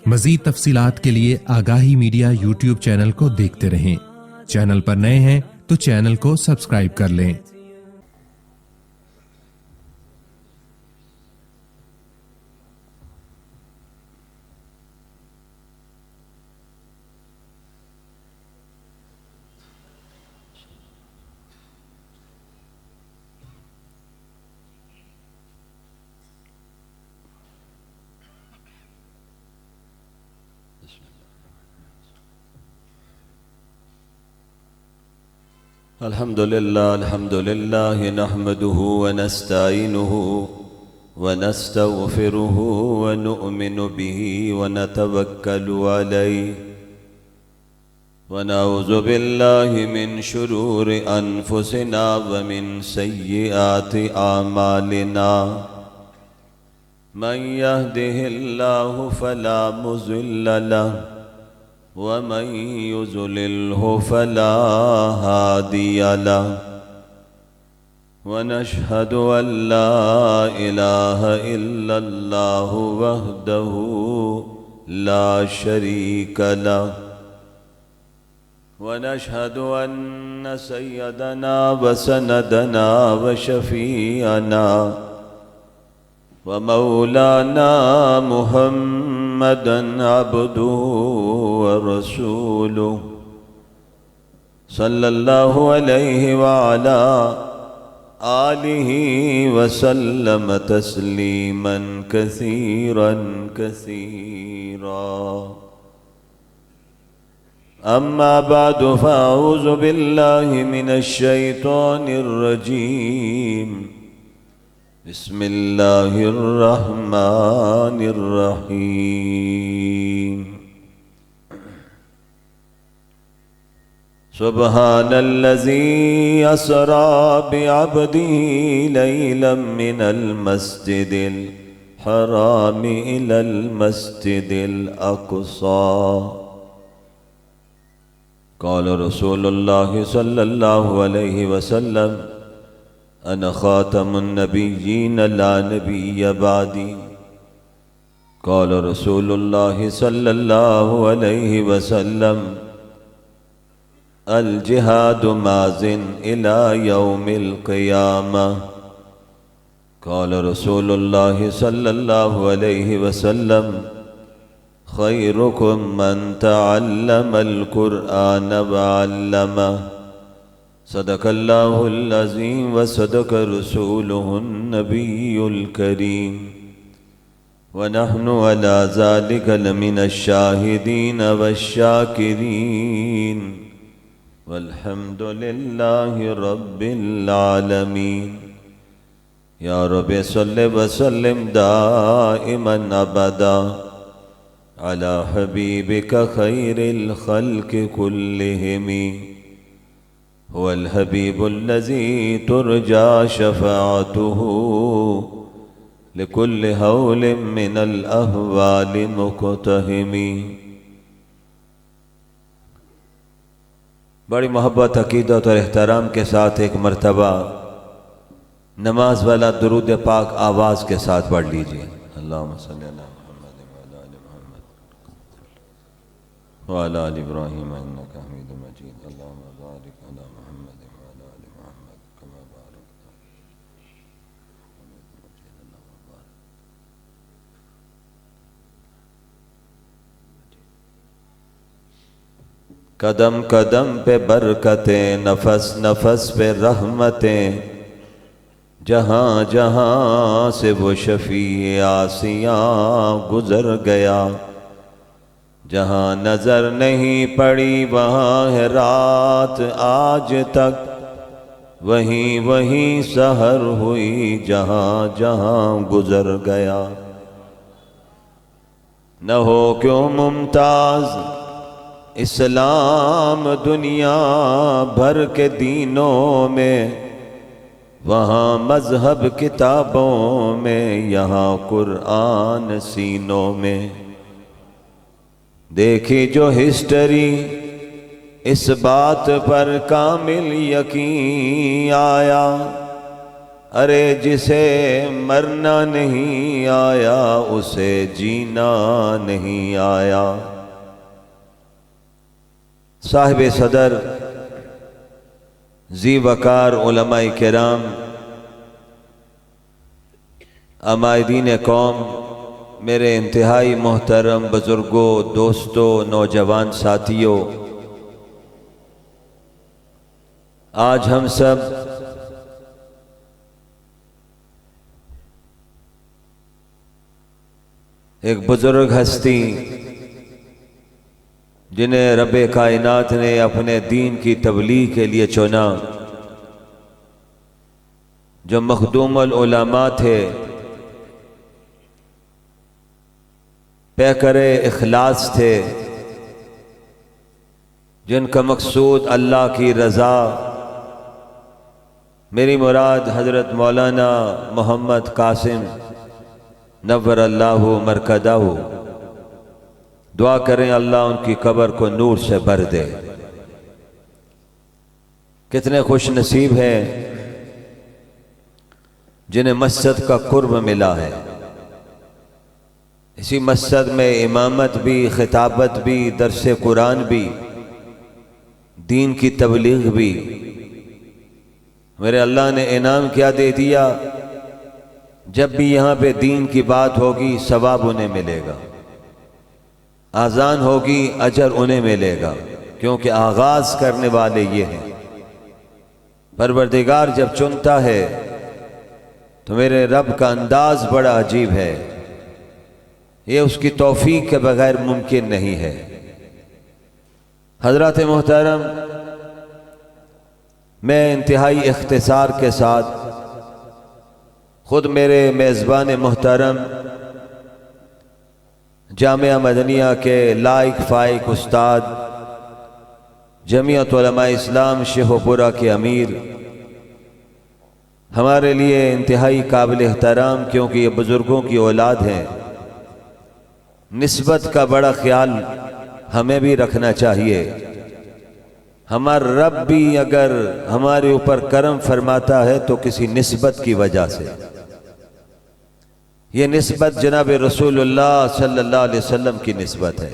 मजीद तफसीलात के लिए आगाही मीडिया यूट्यूब चैनल को देखते रहें। चैनल पर नए हैं तो चैनल को सब्सक्राइब कर लें। अल्हम्दुलिल्लाह नहमदुहु व नस्तईनुहु व नस्तगफिरुहु व नुअमिनु बिही व नतवक्कलु अलैहि व नऊज़ु बिल्लाहि मिन शुरूरि अनफुसिना व मिन सय्यिआति आमालिना। मन यहदिहिल्लाहु फला मुज़िल्ल लहु वमन युज़लिल्हु फला हादिय लहु व नशहदु अल्ला इलाहा इल्लल्लाहु वहदहु ला शरीक लहु व नशहदु अन्न सय्यदना व सनदना व शफीअना व मौलाना मुहम्मदन अब्दुहु व रसूलुहु सल्लल्लाहु अलैहि व अला आलिहि व सल्लम तस्लीमन कसीरन कसीरा। अम्मा बादु फ़अऊज़ु बिल्लाहि मिनश शैतानिर रजीम। बिस्मिल्लाहिर रहमानिर रहीम। सुब्हानल्लज़ी असरा बिअब्दिही लैलन मिनल मस्जिदिल हरामि इलल मस्जिदिल अक़सा। क़ाल रसूलुल्लाह सल्लल्लाहु अलैहि वसल्लम अना ख़ातमुन नबिय्यीन ला नबिय्य बादी। क़ाल रसूलुल्लाह सल्लल्लाहु अलैहि वसल्लम अल जिहादु माज़िन इला यौमिल क़ियामह। क़ाल रसूलुल्लाह सल्लल्लाहु अलैहि वसल्लम ख़ैरुकुम मन तअल्लमल क़ुरआन व अल्लमह। सदक़ल्लाहुल अज़ीम व सदक़ रसूलुहुन नबियुल करीम व नहनु अला ज़ालिका लमिनश शाहिदीन वश्शाकिरीन वल्हम्दुलिल्लाहि रब्बिल आलमीन। या रब्बि सल्लि व सल्लिम दाइमन अबदा अला हबीबिका खैरिल खल्क़ि कुल्लिहिम वल हबीबुल्लज़ी तुरजा शफ़ाअतुहु लिकुल्लि हौलिन मिनल अहवालि मुक़तहिमी। बड़ी मोहब्बत, अक़ीदत और एहतराम के साथ एक मरतबा नमाज वाला दुरूद पाक आवाज़ के साथ पढ़ लीजिए। अल्लाहुम्मा सल्लि अला मुहम्मद व अला आलि मुहम्मद व अला आलि इब्राहीम इन्नका हमीदुम मजीद। अल्लाहुम्मा बारिक अला मुहम्मद व अला आलि मुहम्मद कमा बारकता। कदम कदम पे बरकतें, नफस नफस पे रहमतें, जहाँ जहाँ से वो शफ़ी आसियाँ गुज़र गया। जहाँ नज़र नहीं पड़ी वहाँ है रात आज तक, वहीं वहीं सहर हुई जहाँ जहाँ गुज़र गया। न हो क्यों मुमताज़ इस्लाम दुनिया भर के दीनों में, वहाँ मज़हब किताबों में, यहाँ कुरान सीनों में। देखी जो हिस्ट्री इस बात पर कामिल यकीन आया, अरे जिसे मरना नहीं आया उसे जीना नहीं आया। साहिब सदर जी वकार उलमाए किराम, अमायदीन कौम, मेरे इंतहाई मोहतरम बुजुर्गों, दोस्तों, नौजवान साथियों, आज हम सब एक बुजुर्ग हस्ती जिन्हें रब्बे कायनात ने अपने दीन की तबलीग के लिए चुना, जो मखदूमुल उलमा थे, पैकरे इखलास थे, जिनका मकसूद अल्लाह की रज़ा, मेरी मुराद हज़रत मौलाना मोहम्मद कासिम नव्वर अल्लाहु मरकदाहु, दुआ करें अल्लाह उनकी कब्र को नूर से भर दे। कितने खुश नसीब हैं जिन्हें मस्जिद का कुर्ब मिला है। इसी मस्जिद में इमामत भी, खिताबत भी, दरसे कुरान भी, दीन की तबलीग भी। मेरे अल्लाह ने इनाम क्या दे दिया, जब भी यहाँ पे दीन की बात होगी सवाब उन्हें मिलेगा, आज़ान होगी अजर उन्हें मिलेगा, क्योंकि आगाज़ करने वाले ये हैं। परवरदिगार जब चुनता है तो मेरे रब का अंदाज बड़ा अजीब है, ये उसकी तौफीक के बगैर मुमकिन नहीं है। हज़रात मोहतरम, मैं इंतहाई इख्तिसार के साथ खुद मेरे मेज़बान मोहतरम जामिया मदनिया के लाइक फ़ाइक उस्ताद, जमीयत उलमा इस्लाम शेखोपुरा के अमीर, हमारे लिए इंतहाई काबिल एहतराम, क्योंकि ये बुज़ुर्गों की औलाद हैं। निस्बत का बड़ा ख्याल हमें भी रखना चाहिए। हमारा रब भी अगर हमारे ऊपर करम फरमाता है तो किसी निस्बत की वजह से। ये निस्बत जनाब रसूलुल्लाह सल्लल्लाहु अलैहि वसल्लम की निस्बत है।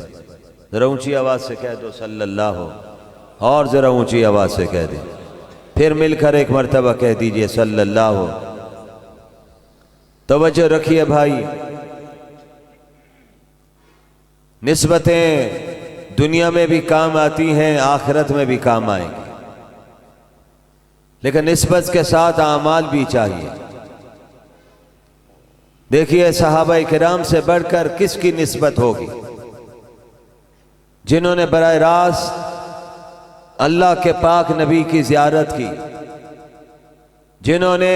ज़रा ऊंची आवाज़ से कह दो सल्लल्लाहु, और ज़रा ऊंची आवाज़ से कह दे, फिर मिलकर एक मरतबा कह दीजिए सल्लल्लाहु। तवज्जो रखिए भाई, निस्बतें दुनिया में भी काम आती हैं, आखिरत में भी काम आएंगी, लेकिन निस्बत के साथ आमाल भी चाहिए। देखिए सहाबाए किराम से बढ़कर किसकी निस्बत होगी, जिन्होंने बराह रास्त अल्लाह के पाक नबी की ज़ियारत की, जिन्होंने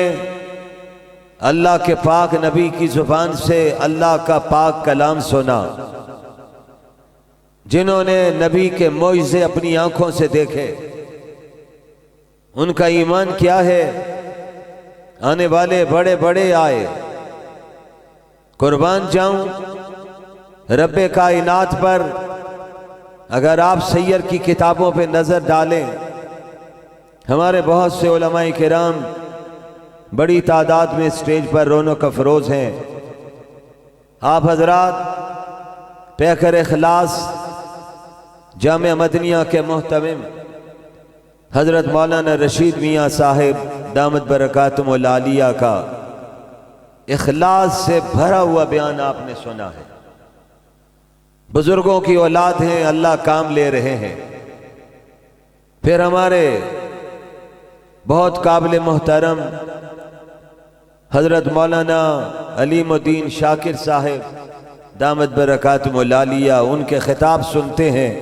अल्लाह के पाक नबी की ज़ुबान से अल्लाह का पाक कलाम सुना, जिन्होंने नबी के मोइज़े अपनी आंखों से देखे। उनका ईमान क्या है, आने वाले बड़े बड़े आए, कुर्बान जाऊं रब्बे कायनात पर। अगर आप सैयर की किताबों पे नज़र डालें, हमारे बहुत से उलमाए किराम बड़ी तादाद में स्टेज पर रौनक अफरोज़ हैं। आप हजरात पैकर इखलास जामिया मदनिया के मोहतमिम हज़रत मौलाना रशीद मियाँ साहिब दामत बरकातुहुल आलिया का इखलास से भरा हुआ बयान आपने सुना है। बुजुर्गों की औलाद हैं, अल्लाह काम ले रहे हैं। फिर हमारे बहुत काबिल मोहतरम हज़रत मौलाना अलीमुद्दीन शाकिर साहिब दामत बरकातुहुल आलिया, उनके खिताब सुनते हैं।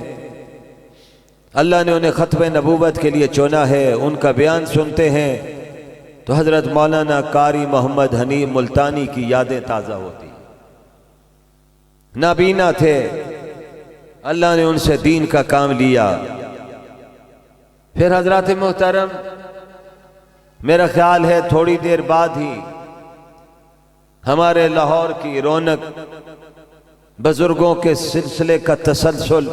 अल्लाह ने उन्हें ख़त्म नबूवत के लिए चुना है, उनका बयान सुनते हैं तो हज़रत मौलाना कारी मोहम्मद हनीफ मुल्तानी की यादें ताज़ा होती। नाबीना थे, अल्लाह ने उनसे दीन का काम लिया। फिर हज़रात मोहतरम, मेरा ख्याल है थोड़ी देर बाद ही हमारे लाहौर की रौनक बुजुर्गों के सिलसिले का तसलसल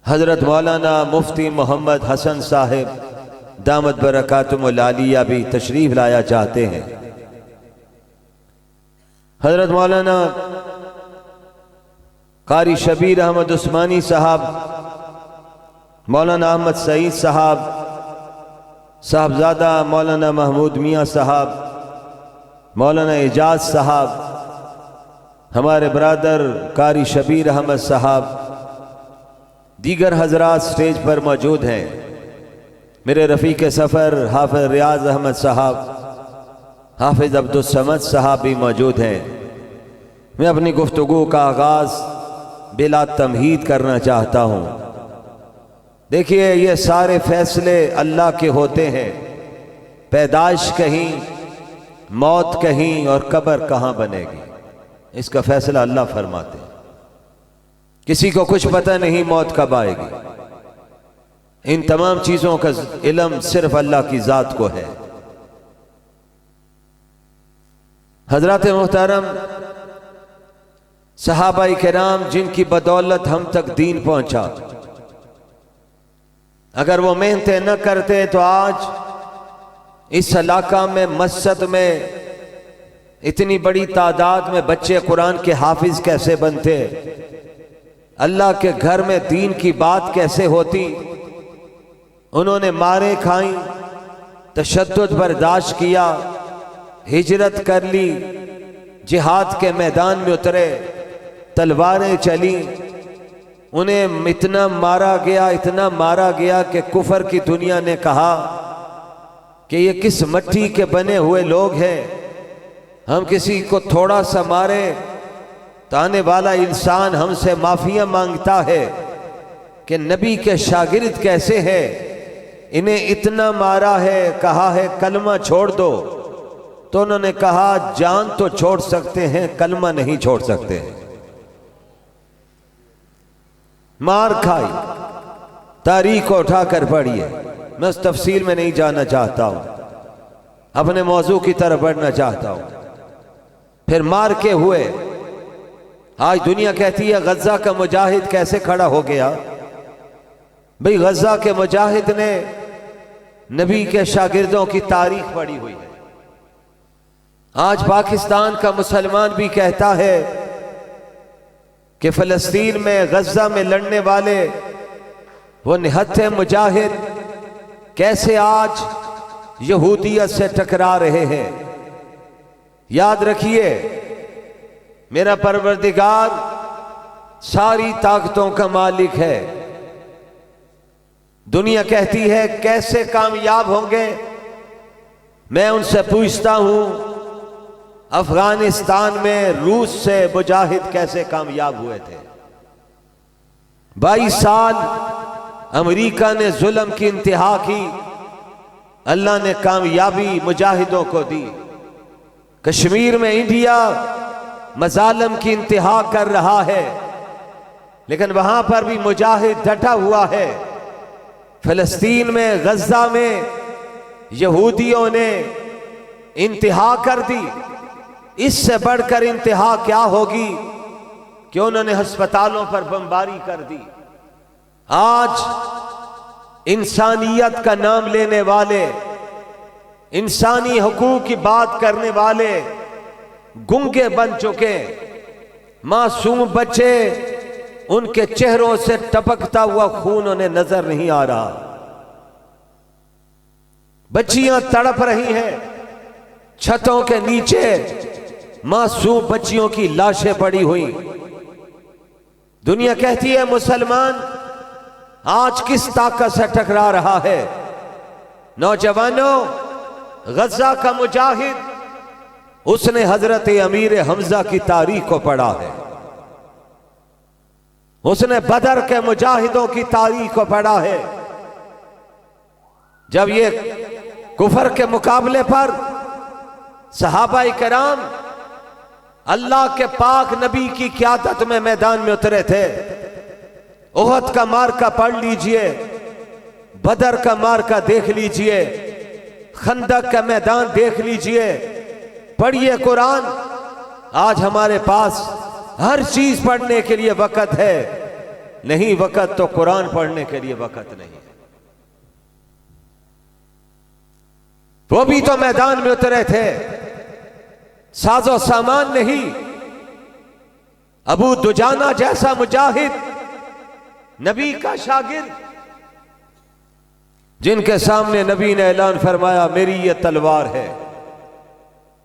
हज़रत मौलाना मुफ्ती मोहम्मद हसन साहिब दामत बरकातुहुल आलिया भी तशरीफ लाया चाहते हैं। हजरत मौलाना कारी शबीर अहमद उस्मानी साहब, मौलाना अहमद सईद साहब, साहबजादा मौलाना महमूद मियाँ साहब, मौलाना एजाज साहब, हमारे ब्रादर कारी शबीर अहमद साहब, दीगर हजरात स्टेज पर मौजूद हैं। मेरे रफ़ीक सफ़र हाफिज रियाज अहमद साहब, हाफिज अब्दुल समद साहब भी मौजूद हैं। मैं अपनी गुफ्तगू का आगाज़ बिला तमहीद करना चाहता हूँ। देखिए, ये सारे फैसले अल्लाह के होते हैं। पैदाइश कहीं, मौत कहीं और कब्र कहाँ बनेगी, इसका फैसला अल्लाह फरमाते हैं। किसी को कुछ पता नहीं मौत कब आएगी। इन तमाम चीज़ों का इल्म सिर्फ अल्लाह की ज़ात को है। हज़रात मोहतरम, सहाबाई किराम जिनकी बदौलत हम तक दीन पहुंचा, अगर वो मेहनतें न करते तो आज इस इलाका में मस्जिद में इतनी बड़ी तादाद में बच्चे कुरान के हाफिज कैसे बनते, अल्लाह के घर में दीन की बात कैसे होती। उन्होंने मारें खाई, तशद्दुद बर्दाश्त किया, हिजरत कर ली, जिहाद के मैदान में उतरे, तलवारें चली, उन्हें इतना मारा गया, इतना मारा गया कि कुफर की दुनिया ने कहा कि ये किस मट्टी के बने हुए लोग हैं। हम किसी को थोड़ा सा मारे तो आने वाला इंसान हमसे माफिया मांगता है कि नबी के शागिर्द कैसे हैं, इन्हें इतना मारा है, कहा है कलमा छोड़ दो, तो उन्होंने कहा जान तो छोड़ सकते हैं, कलमा नहीं छोड़ सकते हैं। मार खाई, तारीख को उठाकर पढ़िए। मैं उस तफसील में नहीं जाना चाहता हूं, अपने मौजू की तरफ बढ़ना चाहता हूं। फिर मार के हुए, आज दुनिया कहती है गजा का मुजाहिद कैसे खड़ा हो गया। भाई, गजा के मुजाहिद ने नबी के शागिर्दों की तारीख पढ़ी हुई है। आज पाकिस्तान का मुसलमान भी कहता है कि फ़लस्तीन में, गजा में लड़ने वाले वो निहत्थे मुजाहिद कैसे आज यहूदियत से टकरा रहे हैं। याद रखिए, मेरा परवरदिगार सारी ताकतों का मालिक है। दुनिया कहती है कैसे कामयाब होंगे, मैं उनसे पूछता हूं अफगानिस्तान में रूस से मुजाहिद कैसे कामयाब हुए थे। 22 साल अमेरिका ने जुल्म की इंतहा की, अल्लाह ने कामयाबी मुजाहिदों को दी। कश्मीर में इंडिया मजालम की इंतहा कर रहा है, लेकिन वहां पर भी मुजाहिद डटा हुआ है। फिलिस्तीन में, गजा में यहूदियों ने इंतहा कर दी। इससे बढ़कर इंतहा क्या होगी कि उन्होंने अस्पतालों पर बमबारी कर दी। आज इंसानियत का नाम लेने वाले, इंसानी हुकूक की बात करने वाले गूंगे बन चुके। मासूम बच्चे, उनके चेहरों से टपकता हुआ खून उन्हें नजर नहीं आ रहा। बच्चियां तड़प रही हैं, छतों के नीचे मासूम बच्चियों की लाशें पड़ी हुई। दुनिया कहती है मुसलमान आज किस ताकत से टकरा रहा है। नौजवानों, गजा का मुजाहिद, उसने हजरत अमीर हमजा की तारीख को पढ़ा है, उसने बदर के मुजाहिदों की तारीख को पढ़ा है। जब ये कुफर के मुकाबले पर सहाबाए किराम अल्लाह के पाक नबी की क़यादत में मैदान में उतरे थे। ओहद का मार्का पढ़ लीजिए, बदर का मार्का देख लीजिए, खंदक का मैदान देख लीजिए, पढ़िए कुरान। आज हमारे पास हर चीज पढ़ने के लिए वक़्त है, नहीं वक़्त तो कुरान पढ़ने के लिए वक़्त नहीं है। वो भी तो मैदान में उतरे थे, साजो सामान नहीं। अबू दुजाना जैसा मुजाहिद, नबी का शागिर्द, जिनके सामने नबी ने ऐलान फरमाया मेरी ये तलवार है,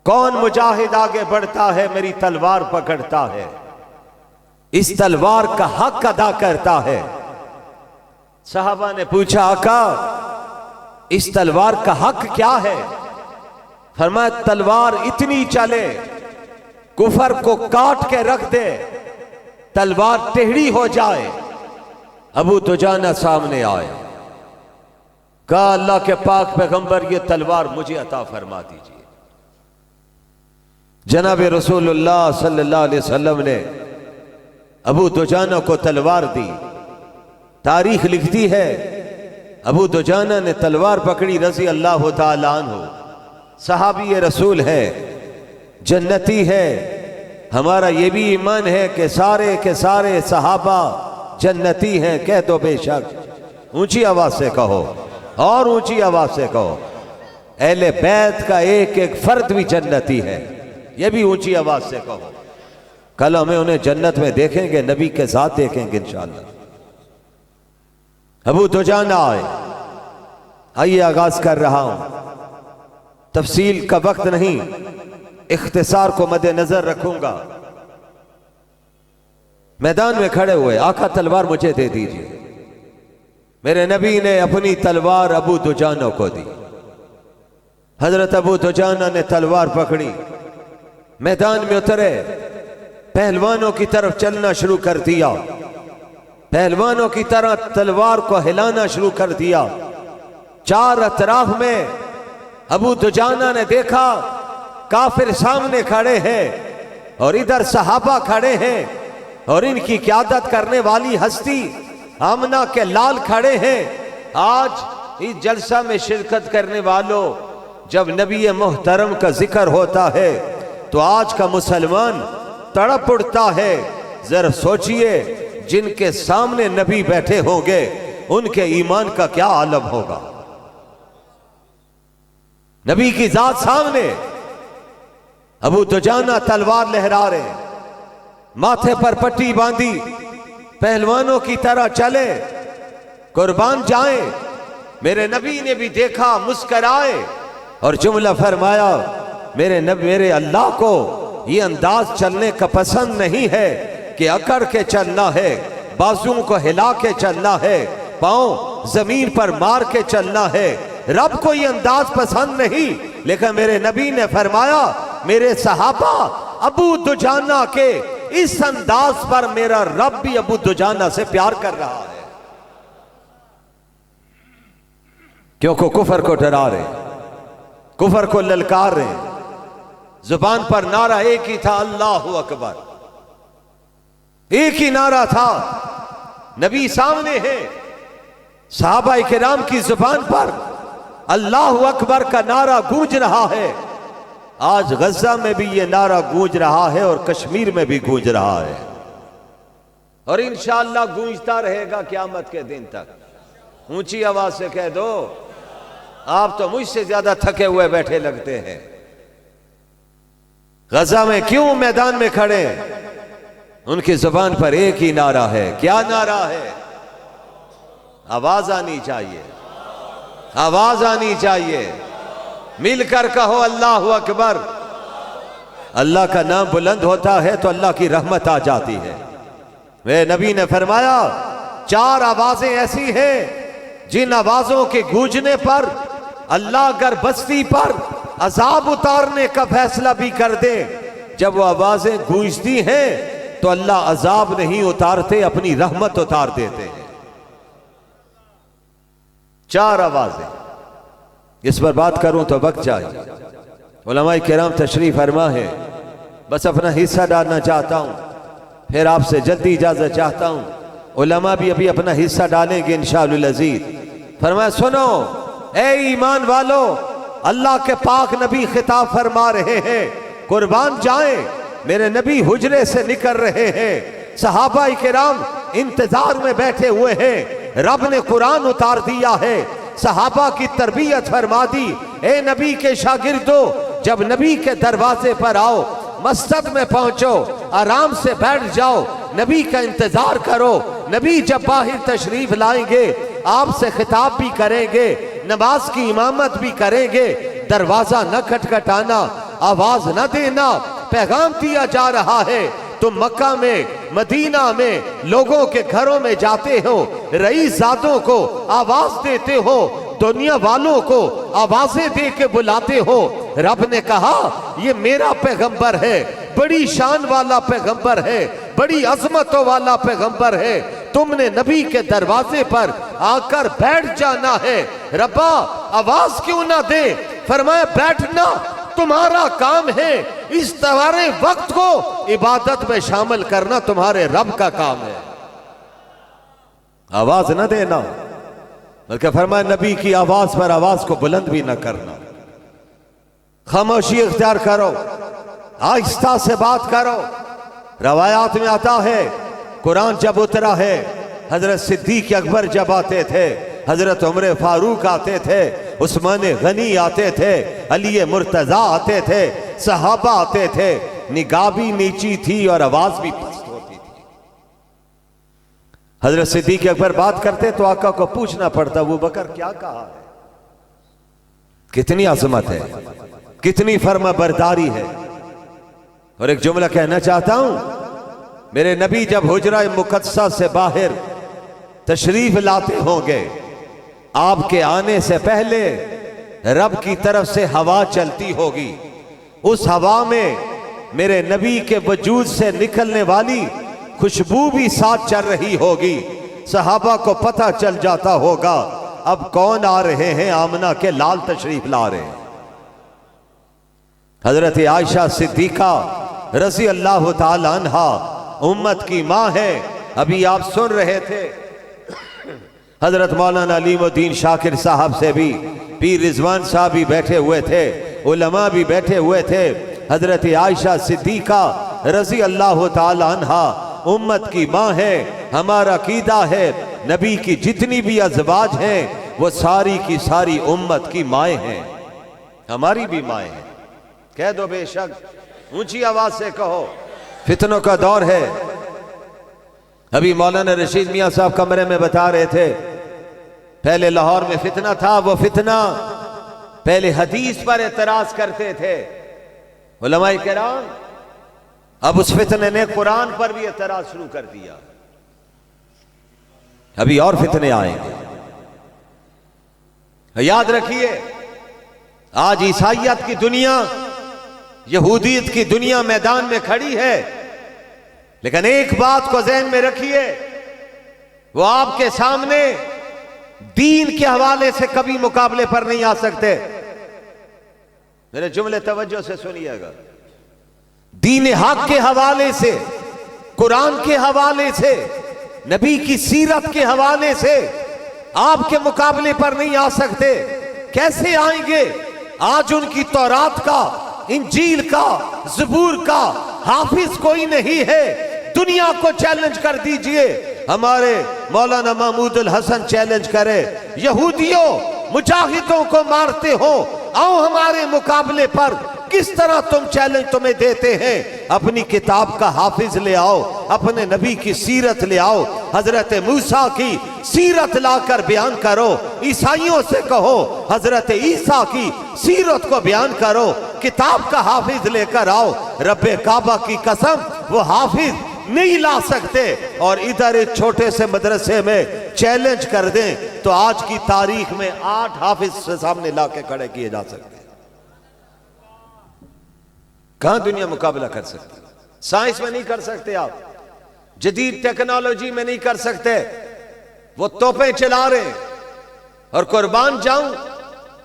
कौन मुजाहिद आगे बढ़ता है मेरी तलवार पकड़ता है, इस तलवार का हक अदा करता है। सहाबा ने पूछा आका इस तलवार का हक क्या है? फरमाया तलवार इतनी चले, कुफर को काट के रख दे, तलवार टेढ़ी हो जाए। अबू दुजाना सामने आए, कहा अल्लाह के पाक पैगंबर ये तलवार मुझे अता फरमा दीजिए। जनाब रसूलुल्लाह सल्लल्लाहु अलैहि वसल्लम ने अबू दुजाना को तलवार दी। तारीख लिखती है अबू दुजाना ने तलवार पकड़ी, रज़ी अल्लाह ताला अन्हु, सहाबी रसूल है, जन्नती है। हमारा ये भी ईमान है कि सारे के सारे सहाबा जन्नती हैं। कह दो बेशक, ऊंची आवाज से कहो और ऊंची आवाज से कहो, अहले बैत का एक एक फर्द भी जन्नती है। यह भी ऊंची आवाज से कहो। कल हमें उन्हें जन्नत में देखेंगे, नबी के साथ देखेंगे इंशाअल्लाह। अबू दुजाना आए, आइए आगाज कर रहा हूं, तफसील का वक्त नहीं, इख्तिसार को मद्देनजर रखूंगा। मैदान में खड़े हुए, आका तलवार मुझे दे दीजिए। मेरे नबी ने अपनी तलवार अबू दुजाना को दी। हजरत अबू दुजाना ने तलवार पकड़ी, मैदान में उतरे, पहलवानों की तरफ चलना शुरू कर दिया, पहलवानों की तरह तलवार को हिलाना शुरू कर दिया। चार अतराफ में अबू दुजाना ने देखा काफिर सामने खड़े हैं और इधर सहाबा खड़े हैं और इनकी क़यादत करने वाली हस्ती आमना के लाल खड़े हैं। आज इस जलसा में शिरकत करने वालों, जब नबी मोहतरम का जिक्र होता है तो आज का मुसलमान तड़प उठता है। जरा सोचिए, जिनके सामने नबी बैठे होंगे उनके ईमान का क्या आलम होगा। नबी की जात सामने, अबू दुजाना तलवार लहरा रहे, माथे पर पट्टी बांधी, पहलवानों की तरह चले, कुर्बान जाए। मेरे नबी ने भी देखा, मुस्कराए और जुमला फरमाया, मेरे अल्लाह को ये अंदाज चलने का पसंद नहीं है कि अकड़ के चलना है, बाजुओं को हिला के चलना है, पांव जमीन पर मार के चलना है। रब को ये अंदाज पसंद नहीं, लेकिन मेरे नबी ने फरमाया मेरे सहाबा अबू दुजाना के इस अंदाज पर मेरा रब भी अबू दुजाना से प्यार कर रहा है, क्योंकि कुफर को डरा रहे, कुफर को ललकार रहे। जुबान पर नारा एक ही था, अल्लाहु अकबर, एक ही नारा था। नबी सामने है, सहाबा किराम की जुबान पर अल्लाहु अकबर का नारा गूंज रहा है। आज गजा में भी ये नारा गूंज रहा है और कश्मीर में भी गूंज रहा है और इंशाअल्लाह गूंजता रहेगा क़यामत के दिन तक। ऊंची आवाज से कह दो, आप तो मुझसे ज्यादा थके हुए बैठे लगते हैं। गजा में क्यों मैदान में खड़े? उनकी जुबान पर एक ही नारा है। क्या नारा है? आवाज आनी चाहिए, आवाज आनी चाहिए। मिलकर कहो अल्लाहु अकबर। अल्लाह का नाम बुलंद होता है तो अल्लाह की रहमत आ जाती है। वे नबी ने फरमाया, चार आवाजें ऐसी हैं जिन आवाजों के गूंजने पर अल्लाह अगर बस्ती पर अजाब उतारने का फैसला भी कर दे, जब वो आवाजें गूंजती हैं तो अल्लाह अजाब नहीं उतारते, अपनी रहमत उतार देते हैं। चार आवाजें, इस पर बात करूं तो वक्त जाए। उलमाए किराम तशरीफ फरमा है, बस अपना हिस्सा डालना चाहता हूं, फिर आपसे जल्दी इजाजत चाहता हूं। उलमा भी अभी अपना हिस्सा डालेंगे इंशाअल्लाह अज़ीज़। फरमाया, सुनो ए ईमान वालों, अल्लाह के पाक नबी खिताब फरमा रहे हैं, कुर्बान जाए। मेरे नबी हुजरे से निकल रहे हैं, सहाबा किराम इंतजार में बैठे हुए हैं। रब ने कुरान उतार दिया है, सहाबा की तरबियत फरमा दी। ए नबी के शागिर्दो, जब नबी के दरवाजे पर आओ, मस्जिद में पहुंचो, आराम से बैठ जाओ, नबी का इंतजार करो। नबी जब बाहर तशरीफ लाएंगे आपसे खिताब भी करेंगे, नमाज की इमामत भी करेंगे। दरवाजा न खटखटाना, आवाज न देना। पैगाम दिया जा रहा है, तुम मक्का में, मदीना में लोगों के घरों में जाते हो, रईसजादों को आवाज देते हो, दुनिया वालों को आवाजें दे के बुलाते हो। रब ने कहा ये मेरा पैगंबर है, बड़ी शान वाला पैगंबर है, बड़ी अजमतों वाला पैगंबर है। तुमने नबी के दरवाजे पर आकर बैठ जाना है। रब्बा आवाज क्यों ना दे? फरमाया बैठना तुम्हारा काम है, इस तुम्हारे वक्त को इबादत में शामिल करना तुम्हारे रब का काम है। आवाज न देना, बल्कि फरमाया नबी की आवाज पर आवाज को बुलंद भी न करना। खामोशी इख्तियार करो, आहिस्ता से बात करो। रवायात में आता है कुरान जब उतरा है, हजरत सिद्दीक अकबर जब आते थे, हजरत उमर फारूक आते थे, उस्मान गनी आते थे, अली मुर्तजा आते थे, सहाबा आते थे। निगाह भी नीची थी और आवाज भी पस्त होती थी। हजरत सिद्दीक अकबर बात करते तो आका को पूछना पड़ता, अबू बकर क्या कहा है? कितनी अजमत है, कितनी फर्मा बरदारी है। और एक जुमला कहना चाहता हूं, मेरे नबी जब हुजरा मुकद्दसा से बाहर तशरीफ लाते होंगे, आपके आने से पहले रब की तरफ से हवा चलती होगी। उस हवा में मेरे नबी के वजूद से निकलने वाली खुशबू भी साथ चल रही होगी। सहाबा को पता चल जाता होगा अब कौन आ रहे हैं, आमना के लाल तशरीफ ला रहे हैं। हजरत आयशा सिद्दीका रज़ी अल्लाह ताला अन्हा उम्मत की मां है। अभी आप सुन रहे थे हजरत मौलाना अलीमुद्दीन शाकिर साहब से भी, पीर रिजवान साहब भी बैठे हुए थे, उलमा भी बैठे हुए थे। हजरत आयशा सिद्दीका रज़ी अल्लाह ताला अन्हा उम्मत की मां है। हमारा अकीदा है नबी की जितनी भी अज़वाज हैं वो सारी की सारी उम्मत की माएँ हैं, हमारी भी माएँ हैं। कह दो बेशक, ऊंची आवाज से कहो। फितनों का दौर है। अभी मौलाना रशीद मियां साहब कमरे में बता रहे थे, पहले लाहौर में फितना था। वो फितना पहले हदीस पर एतराज करते थे उलमाए किराम, अब उस फितने ने कुरान पर भी एतराज शुरू कर दिया। अभी और फितने आएंगे। याद रखिए, आज ईसाइयत की दुनिया, यहूदियत की दुनिया मैदान में खड़ी है, लेकिन एक बात को ज़हन में रखिए, वो आपके सामने दीन के हवाले से कभी मुकाबले पर नहीं आ सकते। मेरे जुमले तवज्जो से सुनिएगा। दीन हक के हवाले से, कुरान के हवाले से, नबी की सीरत के हवाले से आपके मुकाबले पर नहीं आ सकते। कैसे आएंगे? आज उनकी तौरात का, इंजील का, ज़बूर का हाफिज कोई नहीं है। दुनिया को चैलेंज कर दीजिए। हमारे मौलाना महमूदुल हसन चैलेंज करे, यहूदियों मुजाहिदों को मारते हो, आओ हमारे मुकाबले पर। किस तरह तुम चैलेंज तुम्हें देते हैं? अपनी किताब का हाफिज ले आओ, अपने नबी की सीरत ले आओ, हजरत मूसा की सीरत लाकर बयान करो। ईसाइयों से कहो हजरत ईसा की सीरत को बयान करो। किताब का हाफिज लेकर आओ। रब्बे काबा की कसम, वो हाफिज नहीं ला सकते। और इधर एक छोटे से मदरसे में चैलेंज कर दें तो आज की तारीख में 8 हाफिज से सामने लाके खड़े किए जा सकते हैं। कहां दुनिया मुकाबला कर सकती? साइंस में नहीं कर सकते आप, जदीद टेक्नोलॉजी में नहीं कर सकते। वो तोपें चला रहे हैं। और कुर्बान जाऊं,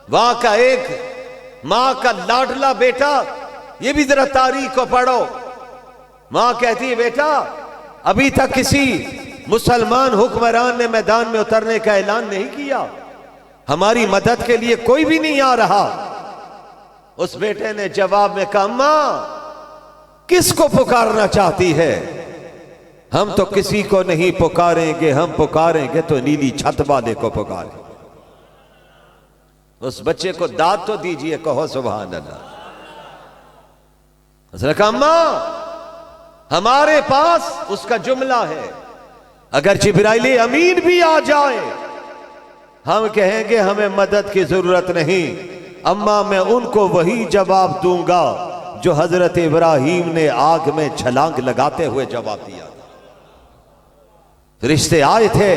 वहां का एक मां का लाडला बेटा, ये भी जरा तारीख को पढ़ो। मां कहती है, बेटा अभी तक किसी मुसलमान हुक्मरान ने मैदान में उतरने का ऐलान नहीं किया, हमारी मदद के लिए कोई भी नहीं आ रहा। उस बेटे ने जवाब में कहा, अम्मा किसको पुकारना चाहती है? हम तो किसी को नहीं पुकारेंगे, हम पुकारेंगे तो नीली छत वाले को पुकारेंगे। उस बच्चे को दाद तो दीजिए, कहो सुभान अल्लाह। उसने कहा अम्मा हमारे पास उसका जुमला है, अगर जिब्राइल अमीन भी आ जाए हम कहेंगे हमें मदद की जरूरत नहीं, अम्मा मैं उनको वही जवाब दूंगा जो हजरत इब्राहिम ने आग में छलांग लगाते हुए जवाब दिया। रिश्ते आए थे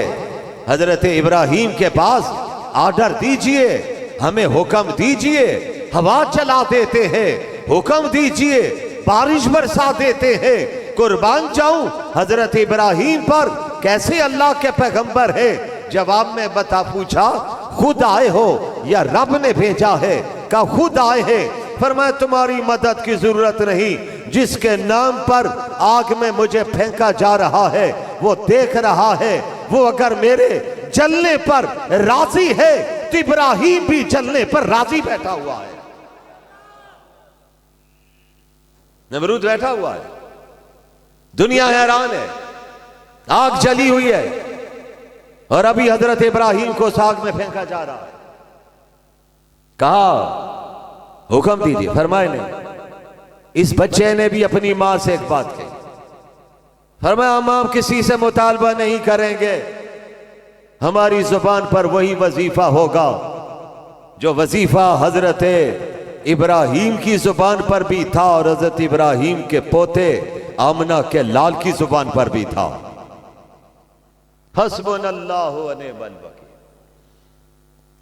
हजरत इब्राहिम के पास, आर्डर दीजिए, हमें हुक्म दीजिए, हवा चला देते हैं, हुक्म दीजिए, बारिश बरसा देते हैं, कुर्बान जाऊं हजरत इब्राहिम पर, कैसे अल्लाह के पैगंबर है। जवाब में बता पूछा खुद आए हो या रब ने भेजा है, कहा खुद आए हैं। फरमाया तुम्हारी मदद की जरूरत नहीं, जिसके नाम पर आग में मुझे फेंका जा रहा है वो देख रहा है, वो अगर मेरे जलने पर राजी है तो इब्राहिम भी जलने पर राजी बैठा हुआ है। नमरूद बैठा हुआ है, दुनिया हैरान है, आग जली हुई है और अभी हजरत इब्राहिम को आग में फेंका जा रहा है। कहा हुक्म दीजिए, फरमाए नहीं। इस बच्चे ने भी अपनी मां से एक बात कही, फरमाया हम आप किसी से मुतालबा नहीं करेंगे, हमारी जुबान पर वही वजीफा होगा जो वजीफा हजरत इब्राहिम की जुबान पर भी था और हजरत इब्राहिम के पोते आमना के लाल की जुबान पर भी था। हस्बुनल्लाहु व निअमल वकील,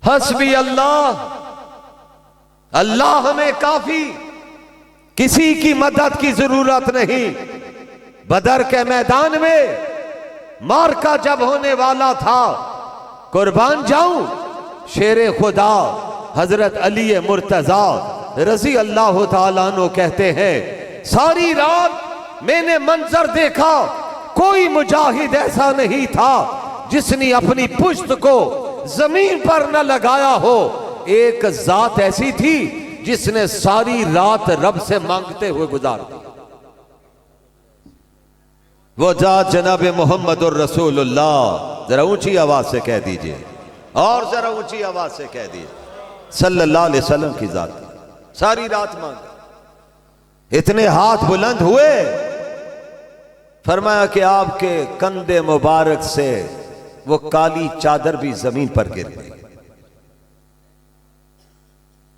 हस्बी अल्लाह, अल्लाह हमें काफी, किसी की मदद की जरूरत नहीं। बदर के मैदान में मार्का जब होने वाला था, कुर्बान जाऊं शेरे खुदा हजरत अली मुर्तजा रजी अल्लाह ताला अन्हु कहते हैं, सारी रात मैंने मंजर देखा, कोई मुजाहिद ऐसा नहीं था जिसने अपनी पुश्त को जमीन पर न लगाया हो। एक जात ऐसी थी जिसने सारी रात रब से मांगते हुए गुजार दी, वो जात जनाब मोहम्मद रसूलुल्लाह। जरा ऊंची आवाज से कह दीजिए, और जरा ऊंची आवाज से कह दीजिए, सल्लल्लाहु अलैहि वसल्लम की जात सारी रात मांगा। इतने हाथ बुलंद हुए, फरमाया कि आपके कंधे मुबारक से वो काली चादर भी जमीन पर गिर गई।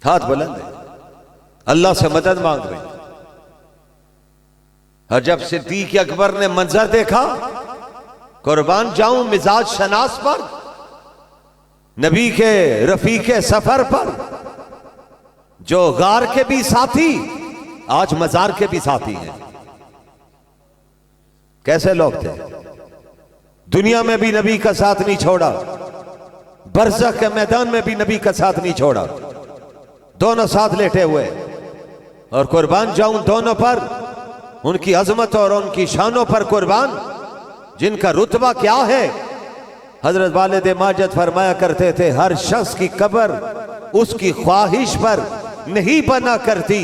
हाथ बुलंद है, अल्लाह से मदद मांग रहे। और जब सिद्दीक अकबर ने मंजर देखा, कुर्बान जाऊं मिजाज शनास पर, नबी के रफीके सफर पर, जो गार के भी साथी आज मजार के भी साथी हैं। कैसे लोग थे, दुनिया में भी नबी का साथ नहीं छोड़ा, बरज़ख के मैदान में भी नबी का साथ नहीं छोड़ा, दोनों साथ लेटे हुए। और कुर्बान जाऊं दोनों पर, उनकी अजमत और उनकी शानों पर कुर्बान, जिनका रुतबा क्या है। हजरत वालिद माजिद फरमाया करते थे, हर शख्स की कब्र उसकी ख्वाहिश पर नहीं बना करती,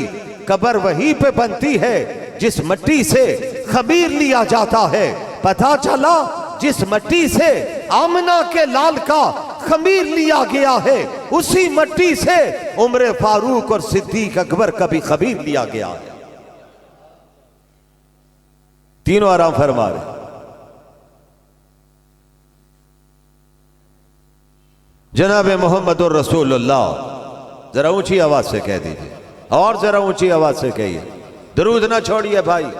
कब्र वहीं पे बनती है जिस मिट्टी से खमीर लिया जाता है। पता चला जिस मिट्टी से आमना के लाल का खमीर लिया गया है, उसी मिट्टी से उम्र फारूक और सिद्दीक अकबर का भी खमीर लिया गया है। तीनों आराम फरमा रहे। जनाब मोहम्मद रसूलुल्लाह, जरा ऊंची आवाज से कह दीजिए, और जरा ऊंची आवाज से कहिए, दरूद ना छोड़िए भाई,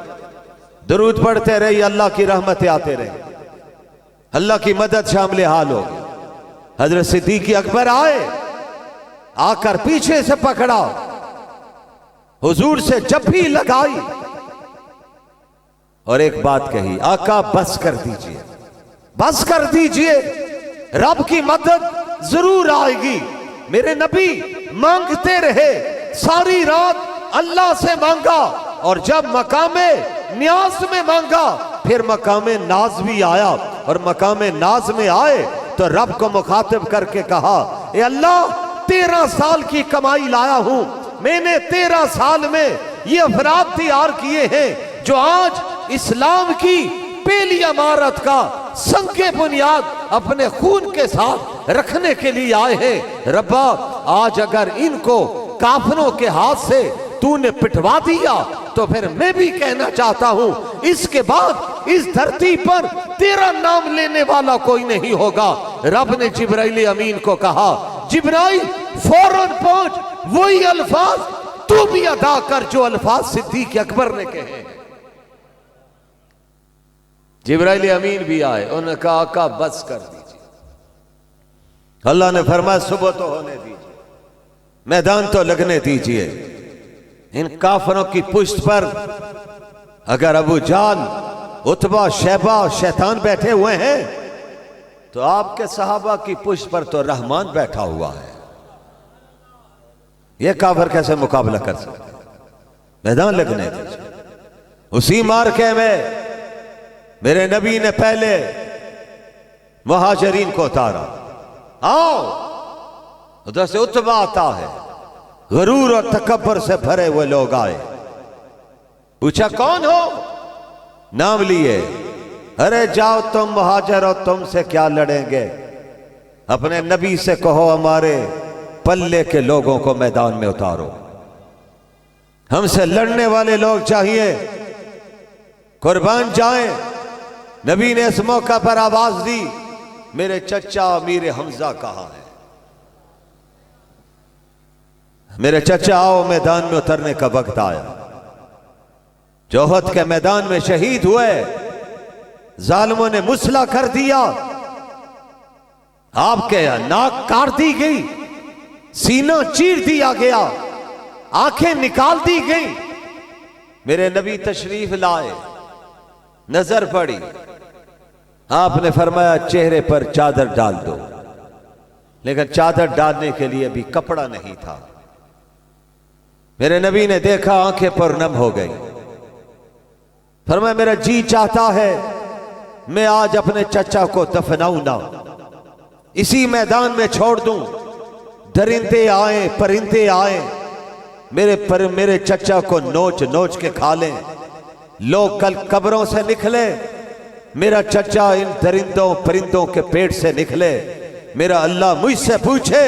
दरूद पढ़ते रहिए, अल्लाह की रहमतें आते रहे, अल्लाह की मदद शामिल हाल हो। हजरत सिद्दीक अकबर आए, आकर पीछे से पकड़ा, हुजूर से जफ्फी लगाई और एक बात कही, आका बस कर दीजिए, बस कर दीजिए, रब की मदद जरूर आएगी। मेरे नबी मांगते रहे, सारी रात अल्लाह से मांगा, और जब मकामे न्याज में मांगा फिर मकामे नाज भी आया, और मकामे नाज में आए तो रब को मुखातिब करके कहा, ए अल्लाह 13 साल की कमाई लाया हूं, मैंने 13 साल में ये अफराद तैयार किए हैं जो आज इस्लाम की पहली इमारत का संगे बुनियाद अपने खून के साथ रखने के लिए आए हैं। रब्बा आज अगर इनको काफिरों के हाथ से तूने पिटवा दिया तो फिर मैं भी कहना चाहता हूं, इसके बाद इस धरती पर तेरा नाम लेने वाला कोई नहीं होगा। रब ने जिब्राइल अमीन को कहा, जिब्राइल फौरन पहुंच, वही अल्फाज तू भी अदा कर जो अल्फाज सिद्दीक अकबर ने कहे। जिब्राइल अमीन भी आए, उन्होंने कहा आका बस कर दीजिए। अल्लाह ने फरमाया सुबह तो होने दीजिए, मैदान तो लगने दीजिए। इन काफरों की पुष्ट पर अगर अबू जाल, उतबा, शैबा, शैतान बैठे हुए हैं तो आपके सहाबा की पुष्ट पर तो रहमान बैठा हुआ है। यह काफिर कैसे मुकाबला कर सकते? मैदान लगने दीजिए। उसी मार्के में मेरे नबी ने पहले मुहाजिरीन को उतारा। आओ, उधर से उतबा आता है, गरूर और तकब्बर से भरे हुए लोग आए। पूछा कौन हो? नाम लिए। अरे जाओ तुम मुहाजिर हो, तुमसे क्या लड़ेंगे? अपने नबी से कहो हमारे पल्ले के लोगों को मैदान में उतारो, हमसे लड़ने वाले लोग चाहिए, कुर्बान जाएं। नबी ने इस मौका पर आवाज दी, मेरे चचा अमीर हमजा कहां है? मेरे चचा आओ, मैदान में उतरने का वक्त आया। जोहद के मैदान में शहीद हुए, जालिमों ने मुसला कर दिया, आपके नाक काट दी गई, सीना चीर दिया गया, आंखें निकाल दी गई। मेरे नबी तशरीफ लाए, नजर पड़ी, आपने फरमाया चेहरे पर चादर डाल दो, लेकिन चादर डालने के लिए भी कपड़ा नहीं था। मेरे नबी ने देखा, आंखें पर नम हो गई। फरमाया मेरा जी चाहता है मैं आज अपने चचा को दफनाऊं ना, इसी मैदान में छोड़ दूं, दरिंदे आए, परिंदे आए, मेरे चचा को नोच नोच के खा लें। लोग कल कब्रों से निकले, मेरा चचा इन दरिंदों परिंदों के पेट से निकले। मेरा अल्लाह मुझसे पूछे,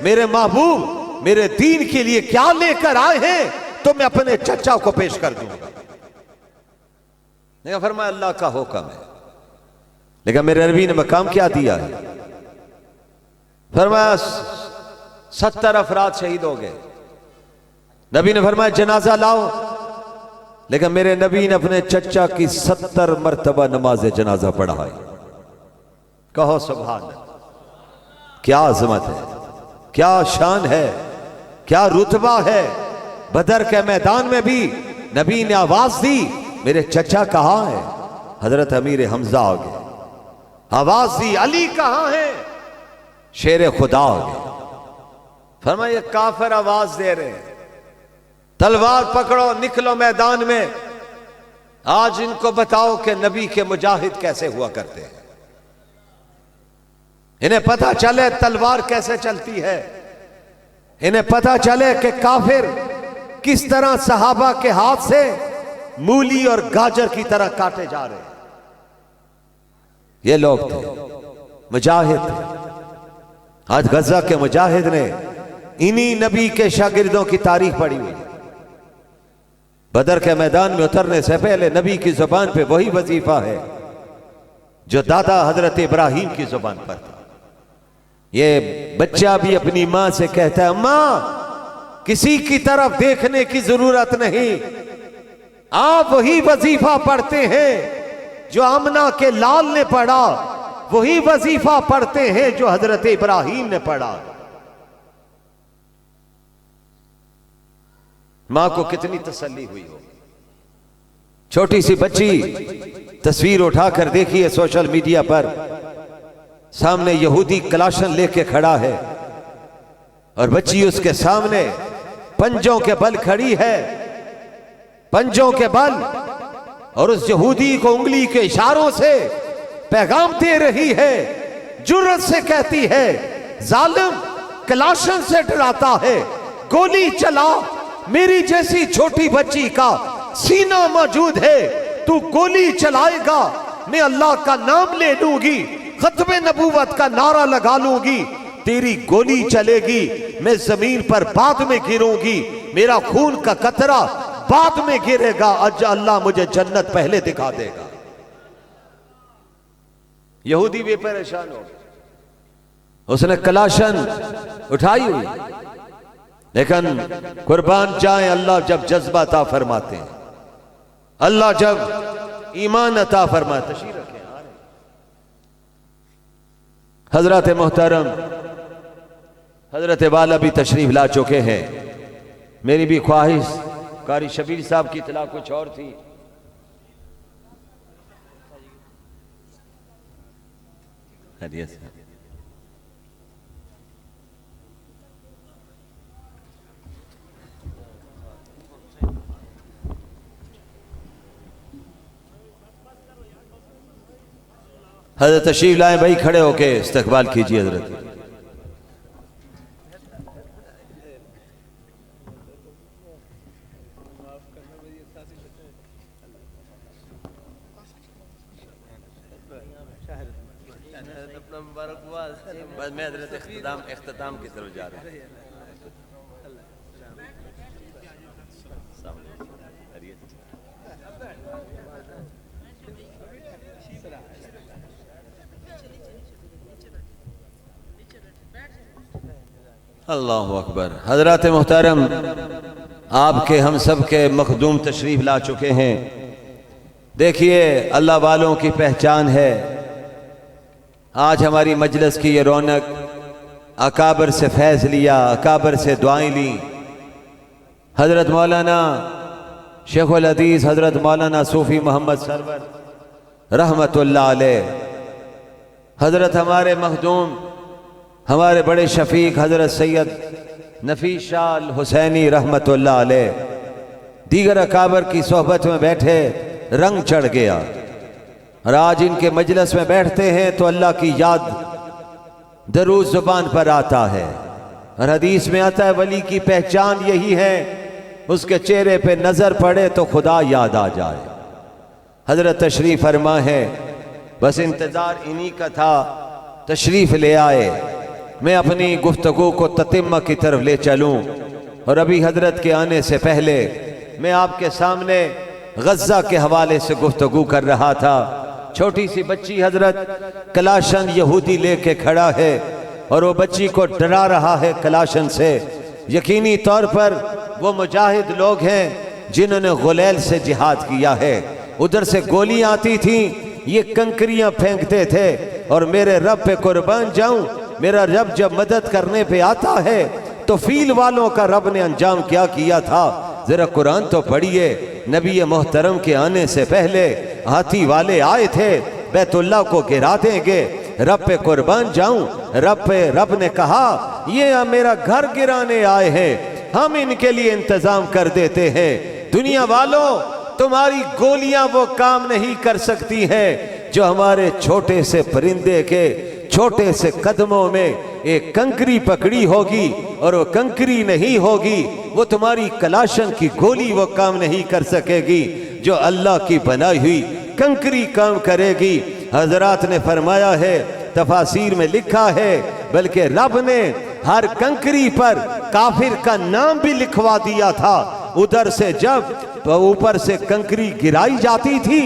मेरे महबूब मेरे दीन के लिए क्या लेकर आए हैं, तो मैं अपने चचा को पेश कर दूंगा। नहीं फरमाया अल्लाह का हुक्म है, लेकिन मेरे नबी ने मकाम क्या दिया है? फरमाया 70 अफराद शहीद हो गए। नबी ने फरमाया जनाजा लाओ, लेकिन मेरे नबी ने अपने चचा की 70 मरतबा नमाज जनाजा पढ़ाई। कहो सुभान अल्लाह। क्या अजमत है, क्या शान है, क्या रुतबा है। बदर के मैदान में भी नबी ने आवाज दी, मेरे चचा कहां है? हजरत अमीर हमजा आ गए। आवाज दी, अली कहां है? शेर खुदा आ गए। फरमाया ये काफिर आवाज दे रहे हैं, तलवार पकड़ो, निकलो मैदान में। आज इनको बताओ कि नबी के मुजाहिद कैसे हुआ करते हैं, इन्हें पता चले तलवार कैसे चलती है, इन्हें पता चले कि काफिर किस तरह सहाबा के हाथ से मूली और गाजर की तरह काटे जा रहे हैं। ये लोग थे, मुजाहिद थे। आज गजा के मुजाहिद ने इन्हीं नबी के शागिर्दों की तारीख पढ़ी हुई। बदर के मैदान में उतरने से पहले नबी की जुबान पे वही वजीफा है जो दादा हजरत इब्राहिम की जुबान पर था। ये बच्चा भी अपनी मां से कहता है, मां किसी की तरफ देखने की जरूरत नहीं, आप वही वजीफा पढ़ते हैं जो आमना के लाल ने पढ़ा, वही वजीफा पढ़ते हैं जो हजरत इब्राहिम ने पढ़ा। मां को कितनी तसल्ली हुई हो। छोटी सी बच्ची तस्वीर उठाकर देखिए सोशल मीडिया पर, सामने यहूदी कलाशन लेके खड़ा है और बच्ची उसके सामने पंजों के बल खड़ी है, पंजों के बल, और उस यहूदी को उंगली के इशारों से पैगाम दे रही है, जुर्रत से कहती है, जालिम कलाशन से डराता है, गोली चला, मेरी जैसी छोटी बच्ची का सीना मौजूद है, तू गोली चलाएगा, मैं अल्लाह का नाम ले लूंगी, खत्मे नबूवत का नारा लगा लूंगी, तेरी गोली चलेगी, मैं जमीन पर बाद में गिरूंगी, मेरा खून का कतरा बाद में गिरेगा, आज अल्लाह मुझे जन्नत पहले दिखा देगा। यहूदी भी परेशान हो, उसने कलाशन उठाई हुई, लेकिन कुर्बान जाए अल्लाह जब जज्बा अता फरमाते हैं, अल्लाह जब ईमान अता फरमाते। तशरीफ रखें हजरत मोहतरम हजरत वाला भी तशरीफ ला चुके हैं। मेरी भी ख्वाहिश कारी शबीर साहब की इतला कुछ और थी। हजरत तशरीफ लाए भाई, खड़े होके इस्तकबाल कीजिए हजरत। बस मैं हजरत इख्तिताम की तरफ जा रहा हूँ। अल्लाहु अकबर। हजरत मोहतरम आपके हम सब के मखदूम तशरीफ ला चुके हैं। देखिए अल्लाह वालों की पहचान है। आज हमारी मजलिस की ये रौनक, अकाबर से फैज़ लिया, अकाबर से दुआएं ली। हजरत मौलाना शेखुल हदीस हजरत मौलाना सूफी मोहम्मद सरवर रहमतुल्लाह अलैह, हजरत हमारे मखदूम हमारे बड़े शफीक हजरत सैयद नफीस शाह हुसैनी रहमतुल्लाह अलैह, दीगर अकाबर की सोहबत में बैठे रंग चढ़ गया। और आज इनके मजलिस में बैठते हैं तो अल्लाह की याद दरूद जुबान पर आता है। और हदीस में आता है वली की पहचान यही है, उसके चेहरे पे नजर पड़े तो खुदा याद आ जाए। हजरत तशरीफ फरमा है, बस इंतजार इन्हीं का था, तशरीफ ले आए। मैं अपनी गुफ्तगू को ततिम्मा की तरफ ले चलूं। और अभी हजरत के आने से पहले मैं आपके सामने गज्जा के हवाले से गुफ्तगू कर रहा था। छोटी सी बच्ची हजरत कलाशन यहूदी लेके खड़ा है और वो बच्ची को डरा रहा है कलाशन से। यकीनी तौर पर वो मुजाहिद लोग हैं जिन्होंने गुलैल से जिहाद किया है। उधर से गोलियां आती थी, ये कंकरियां फेंकते थे। और मेरे रब पे कुर्बान जाऊं, मेरा रब जब मदद करने पे आता है तो फील वालों का रब ने अंजाम क्या किया था, जरा कुरान तो पढ़िए। नबी मोहतरम के आने से पहले हाथी वाले आए थे, बैतुल्लाह को गिरा देंगे। रब पे कुर्बान जाऊं, रब ने कहा ये मेरा घर गिराने आए हैं, हम इनके लिए इंतजाम कर देते हैं। दुनिया वालों, तुम्हारी गोलियां वो काम नहीं कर सकती हैं जो हमारे छोटे से परिंदे के छोटे से कदमों में एक कंकरी पकड़ी होगी। और वो कंकरी नहीं होगी, वो तुम्हारी कलाशन की गोली वो काम नहीं कर सकेगी जो अल्लाह की बनाई हुई कंकरी काम करेगी। हजरात ने फरमाया है, तफासीर में लिखा है, बल्कि रब ने हर कंकरी पर काफिर का नाम भी लिखवा दिया था। उधर से जब ऊपर से कंकरी गिराई जाती थी,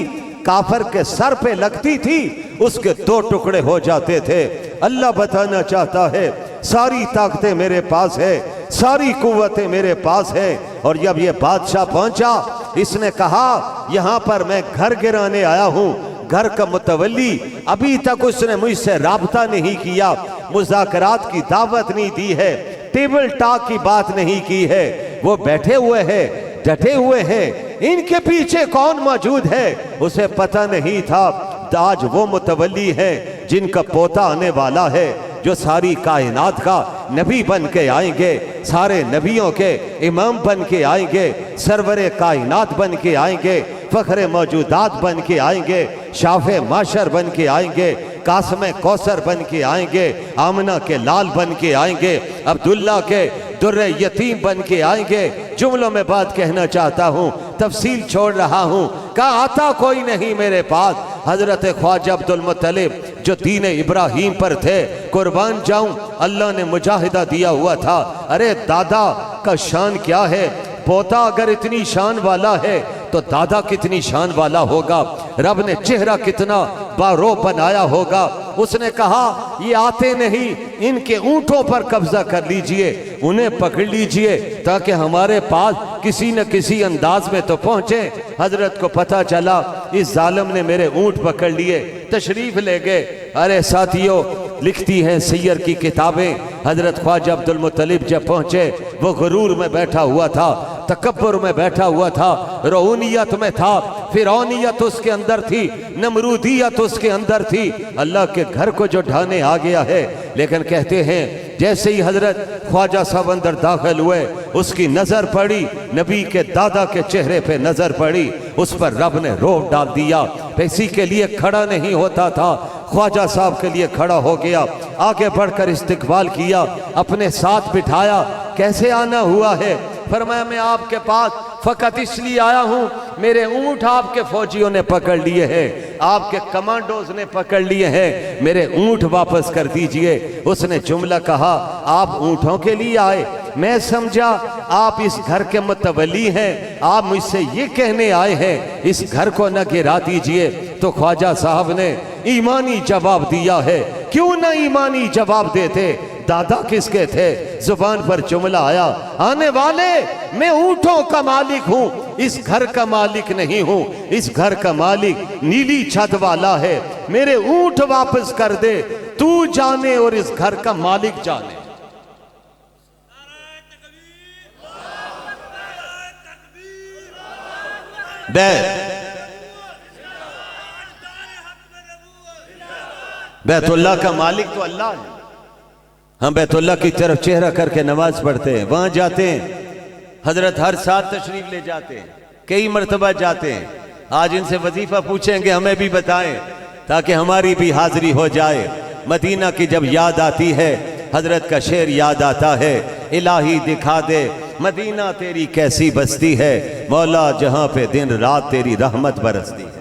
काफिर के सर पे लगती थी, उसके दो टुकड़े हो जाते थे। अल्लाह बताना चाहता है सारी ताकतें मेरे पास है, सारी कुव्वतें मेरे पास है। और जब ये बादशाह पहुंचा, इसने कहा यहां पर मैं घर गिराने आया हूं। घर का मुतवल्ली अभी तक उसने मुझसे राबता नहीं किया, मुज़ाकरात की दावत नहीं दी है, टेबल टॉक की बात नहीं की है। वो बैठे हुए हैं, डटे हुए हैं, इनके पीछे कौन मौजूद है उसे पता नहीं था। आज वो मुतवल्ली है जिनका पोता आने वाला है, जो सारी कायनात का नबी बन के आएंगे, सारे नबियों के इमाम बन के आएंगे, सरवरे कायनात बन के आएंगे, फखरे मौजूदात बन के आएंगे, शाफे माशर बन के आएंगे, कासम कौसर बन के आएंगे, आमना के लाल बन के आएंगे, अब्दुल्ला के दुर्रे यतीम बन के आएंगे, जुमलों में बात कहना चाहता हूँ, तफसील छोड़ रहा हूँ। कहा आता कोई नहीं मेरे पास। हजरत ख्वाजा अब्दुल मुत्तलिब जो दीन इब्राहीम पर थे, कुर्बान जाऊं, अल्लाह ने मुजाहिदा दिया हुआ था। अरे दादा का शान क्या है, पोता अगर इतनी शान वाला है तो दादा कितनी शान वाला होगा। रब ने चेहरा कितना बारो बनाया होगा। उसने कहा ये आते नहीं, इनके ऊंटों पर कब्जा कर लीजिए, उन्हें पकड़ लीजिए ताकि हमारे पास किसी न किसी अंदाज में तो पहुंचे। हजरत को पता चला इस जालिम ने मेरे ऊंट पकड़ लिए, तशरीफ ले गए। अरे साथियों, लिखती हैं सैयर की किताबें, हजरत ख्वाजा अब्दुल मुत्तलिब जब पहुंचे, वो गुरूर में बैठा हुआ था, तकब्बुर में बैठा हुआ था, रऊनियत में था, फिरौनियत उसके अंदर थी, नमरूदियत उसके अंदर थी। अल्लाह के घर को जो ढाने आ गया है। लेकिन कहते हैं जैसे ही हजरत ख्वाजा साहब अंदर दाखिल हुए, उसकी नजर पड़ी, नबी के दादा के चेहरे पे नजर पड़ी, उस पर रब ने रोब डाल दिया। किसी के लिए खड़ा नहीं होता था, ख्वाजा साहब के लिए खड़ा हो गया, आगे बढ़कर इस्तकबाल किया, अपने साथ बिठाया। कैसे आना हुआ है? फरमाया मैं आपके पास फकत इसलिए आया हूँ, मेरे ऊंट आपके फौजियों ने पकड़ लिए हैं, आपके कमांडोज ने पकड़ लिए हैं, मेरे ऊंट वापस कर दीजिए। उसने जुमला कहा, आप ऊंटों के लिए आए? मैं समझा आप इस घर के मुतवली हैं, आप मुझसे ये कहने आए हैं इस घर को न गिरा दीजिए। तो ख्वाजा साहब ने ईमानी जवाब दिया है। क्यों ना ईमानी जवाब देते? दादा किसके थे? जुबान पर जुमला आया, आने वाले मैं ऊंटों का मालिक हूं, इस घर का मालिक नहीं हूं। इस घर का मालिक नीली छत वाला है, मेरे ऊंट वापस कर दे, तू जाने और इस घर का मालिक जाने। बैतुल्लाह का मालिक तो अल्लाह है। हम बैतुल्लाह की तरफ चेहरा करके नमाज पढ़ते हैं, वहां जाते हैं। हजरत हर साल तशरीफ ले जाते हैं, कई मरतबा जाते हैं। आज इनसे वजीफा पूछेंगे, हमें भी बताएं ताकि हमारी भी हाजिरी हो जाए। मदीना की जब याद आती है, हजरत का शेर याद आता है, इलाही दिखा दे मदीना तेरी कैसी बस्ती है, मौला जहां पे दिन रात तेरी रहमत बरसती है।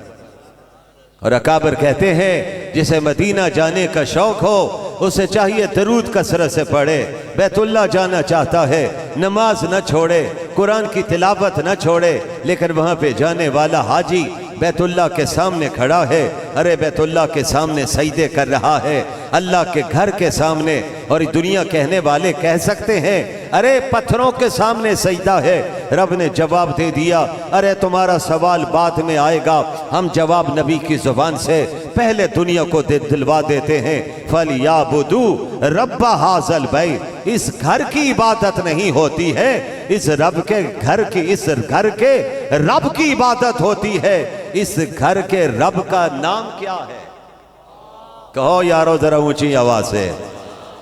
और अकाबर कहते हैं जिसे मदीना जाने का शौक हो उसे चाहिए दरूद कसरत से पढ़े। बैतुल्लाह जाना चाहता है, नमाज न छोड़े, कुरान की तिलावत न छोड़े, लेकिन वहां पे जाने वाला हाजी बैतुल्लाह के सामने खड़ा है। अरे बैतुल्लाह के सामने सजदे कर रहा है, अल्लाह के घर के सामने। और दुनिया कहने वाले कह सकते हैं अरे पत्थरों के सामने सजदा है। रब ने जवाब दे दिया, अरे तुम्हारा सवाल बाद में आएगा, हम जवाब नबी की जुबान से पहले दुनिया को दिलवा देते हैं। फलियाबुदू रब्बा हाज़ल बैत, इस घर की इबादत नहीं होती है, इस रब के घर की, इस घर के रब की इबादत होती है। इस घर के रब का नाम क्या है? कहो यारो जरा ऊंची आवाज से,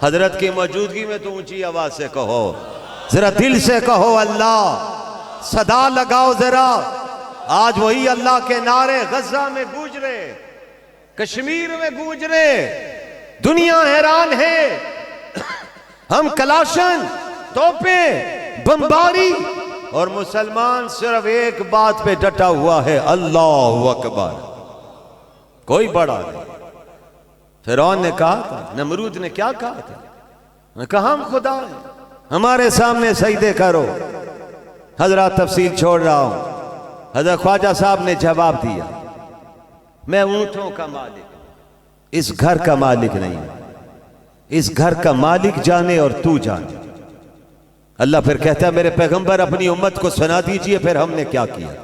हजरत की मौजूदगी में तो ऊंची आवाज से कहो, जरा दिल से कहो अल्लाह, सदा लगाओ जरा। आज वही अल्लाह के नारे गजा में गूंज रहे, कश्मीर में गूंज रहे, दुनिया हैरान है। हम कलाशन, तोपे, बमबारी, और मुसलमान सिर्फ एक बात पे डटा हुआ है, अल्लाह अकबर, कोई बड़ा नहीं। फिरौन ने कहा था, नमरूद ने क्या कहा था? कहा हम खुदा हैं, हमारे सामने सजदे करो। हजरत तफसील छोड़ रहा हूं। हजरत ख्वाजा साहब ने जवाब दिया, मैं ऊंटों का मालिक, इस घर का मालिक नहीं। इस घर का मालिक जाने और तू जाने। अल्लाह फिर कहता है मेरे पैगंबर अपनी उम्मत को सुना दीजिए फिर हमने क्या किया।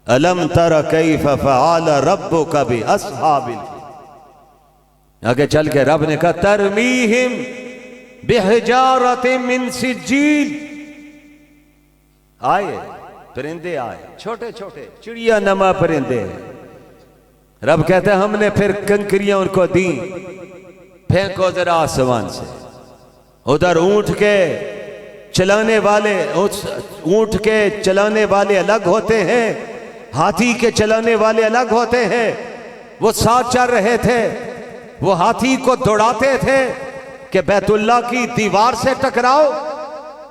अलम तरा कैफ फअल रब्बुका बि अस्हाबिल, आगे चल के रब ने कहा तरमीहिम बिहिजारतिन मिन सिज्जील। आए परिंदे, आए छोटे छोटे चिड़िया नमा परिंदे। रब कहता है हमने फिर कंकरियां उनको दी, फेंको जरा आसमान से। उधर ऊंट के चलाने वाले, ऊंट के चलाने वाले अलग होते हैं, हाथी के चलाने वाले अलग होते हैं। वो साथ चल रहे थे, वो हाथी को दौड़ाते थे कि बैतुल्लाह की दीवार से टकराओ,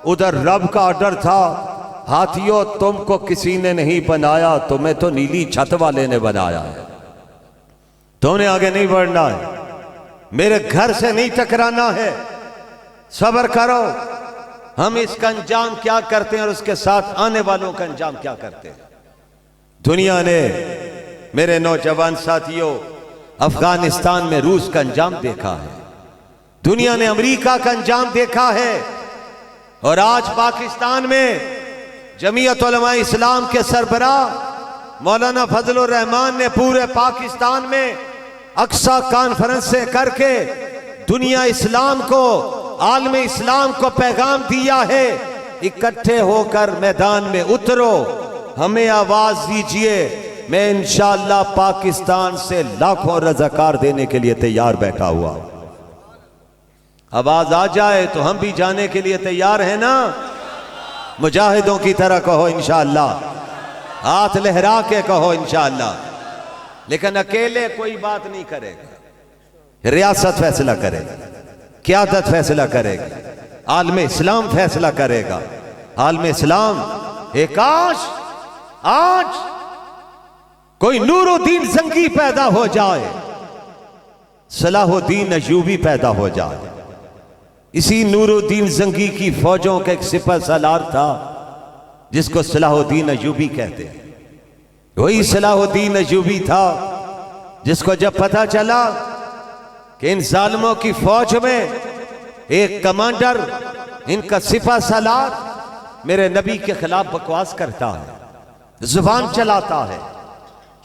उधर रब का ऑर्डर था, हाथियों तुमको किसी ने नहीं बनाया, तुम्हें तो नीली छत वाले ने बनाया है, तुमने आगे नहीं बढ़ना है, मेरे घर से नहीं टकराना है, सब्र करो। हम इसका अंजाम क्या करते हैं और उसके साथ आने वालों का अंजाम क्या करते हैं। दुनिया ने, मेरे नौजवान साथियों, अफगानिस्तान में रूस का अंजाम देखा है, दुनिया ने अमेरिका का अंजाम देखा है, और आज पाकिस्तान में जमीयत उलमा इस्लाम के सरबराह मौलाना फजलुर रहमान ने पूरे पाकिस्तान में अक्सा कॉन्फ्रेंसें करके दुनिया इस्लाम को, आलम इस्लाम को पैगाम दिया है, इकट्ठे होकर मैदान में उतरो, हमें आवाज दीजिए। मैं इंशाअल्लाह पाकिस्तान से लाखों रज़ाकार देने के लिए तैयार बैठा हुआ। आवाज आ जाए तो हम भी जाने के लिए तैयार हैं ना। मुजाहिदों की तरह कहो इंशाअल्लाह, हाथ लहरा के कहो इंशाअल्लाह। लेकिन अकेले कोई बात नहीं करेगा, रियासत फैसला करेगी, क़यादत फैसला करेगी, आलम इस्लाम फैसला करेगा। आलम इस्लाम, एक आज कोई नूरुद्दीन जंगी पैदा हो जाए, सलाहुद्दीन अय्यूबी पैदा हो जाए। इसी नूरुद्दीन जंगी की फौजों का एक सिपह सालार था जिसको सलाहुद्दीन अय्यूबी कहते हैं। वही सलाहुद्दीन अय्यूबी था जिसको जब पता चला कि इन जालिमों की फौज में एक कमांडर, इनका सिपह सालार मेरे नबी के खिलाफ बकवास करता है, जुबान चलाता है,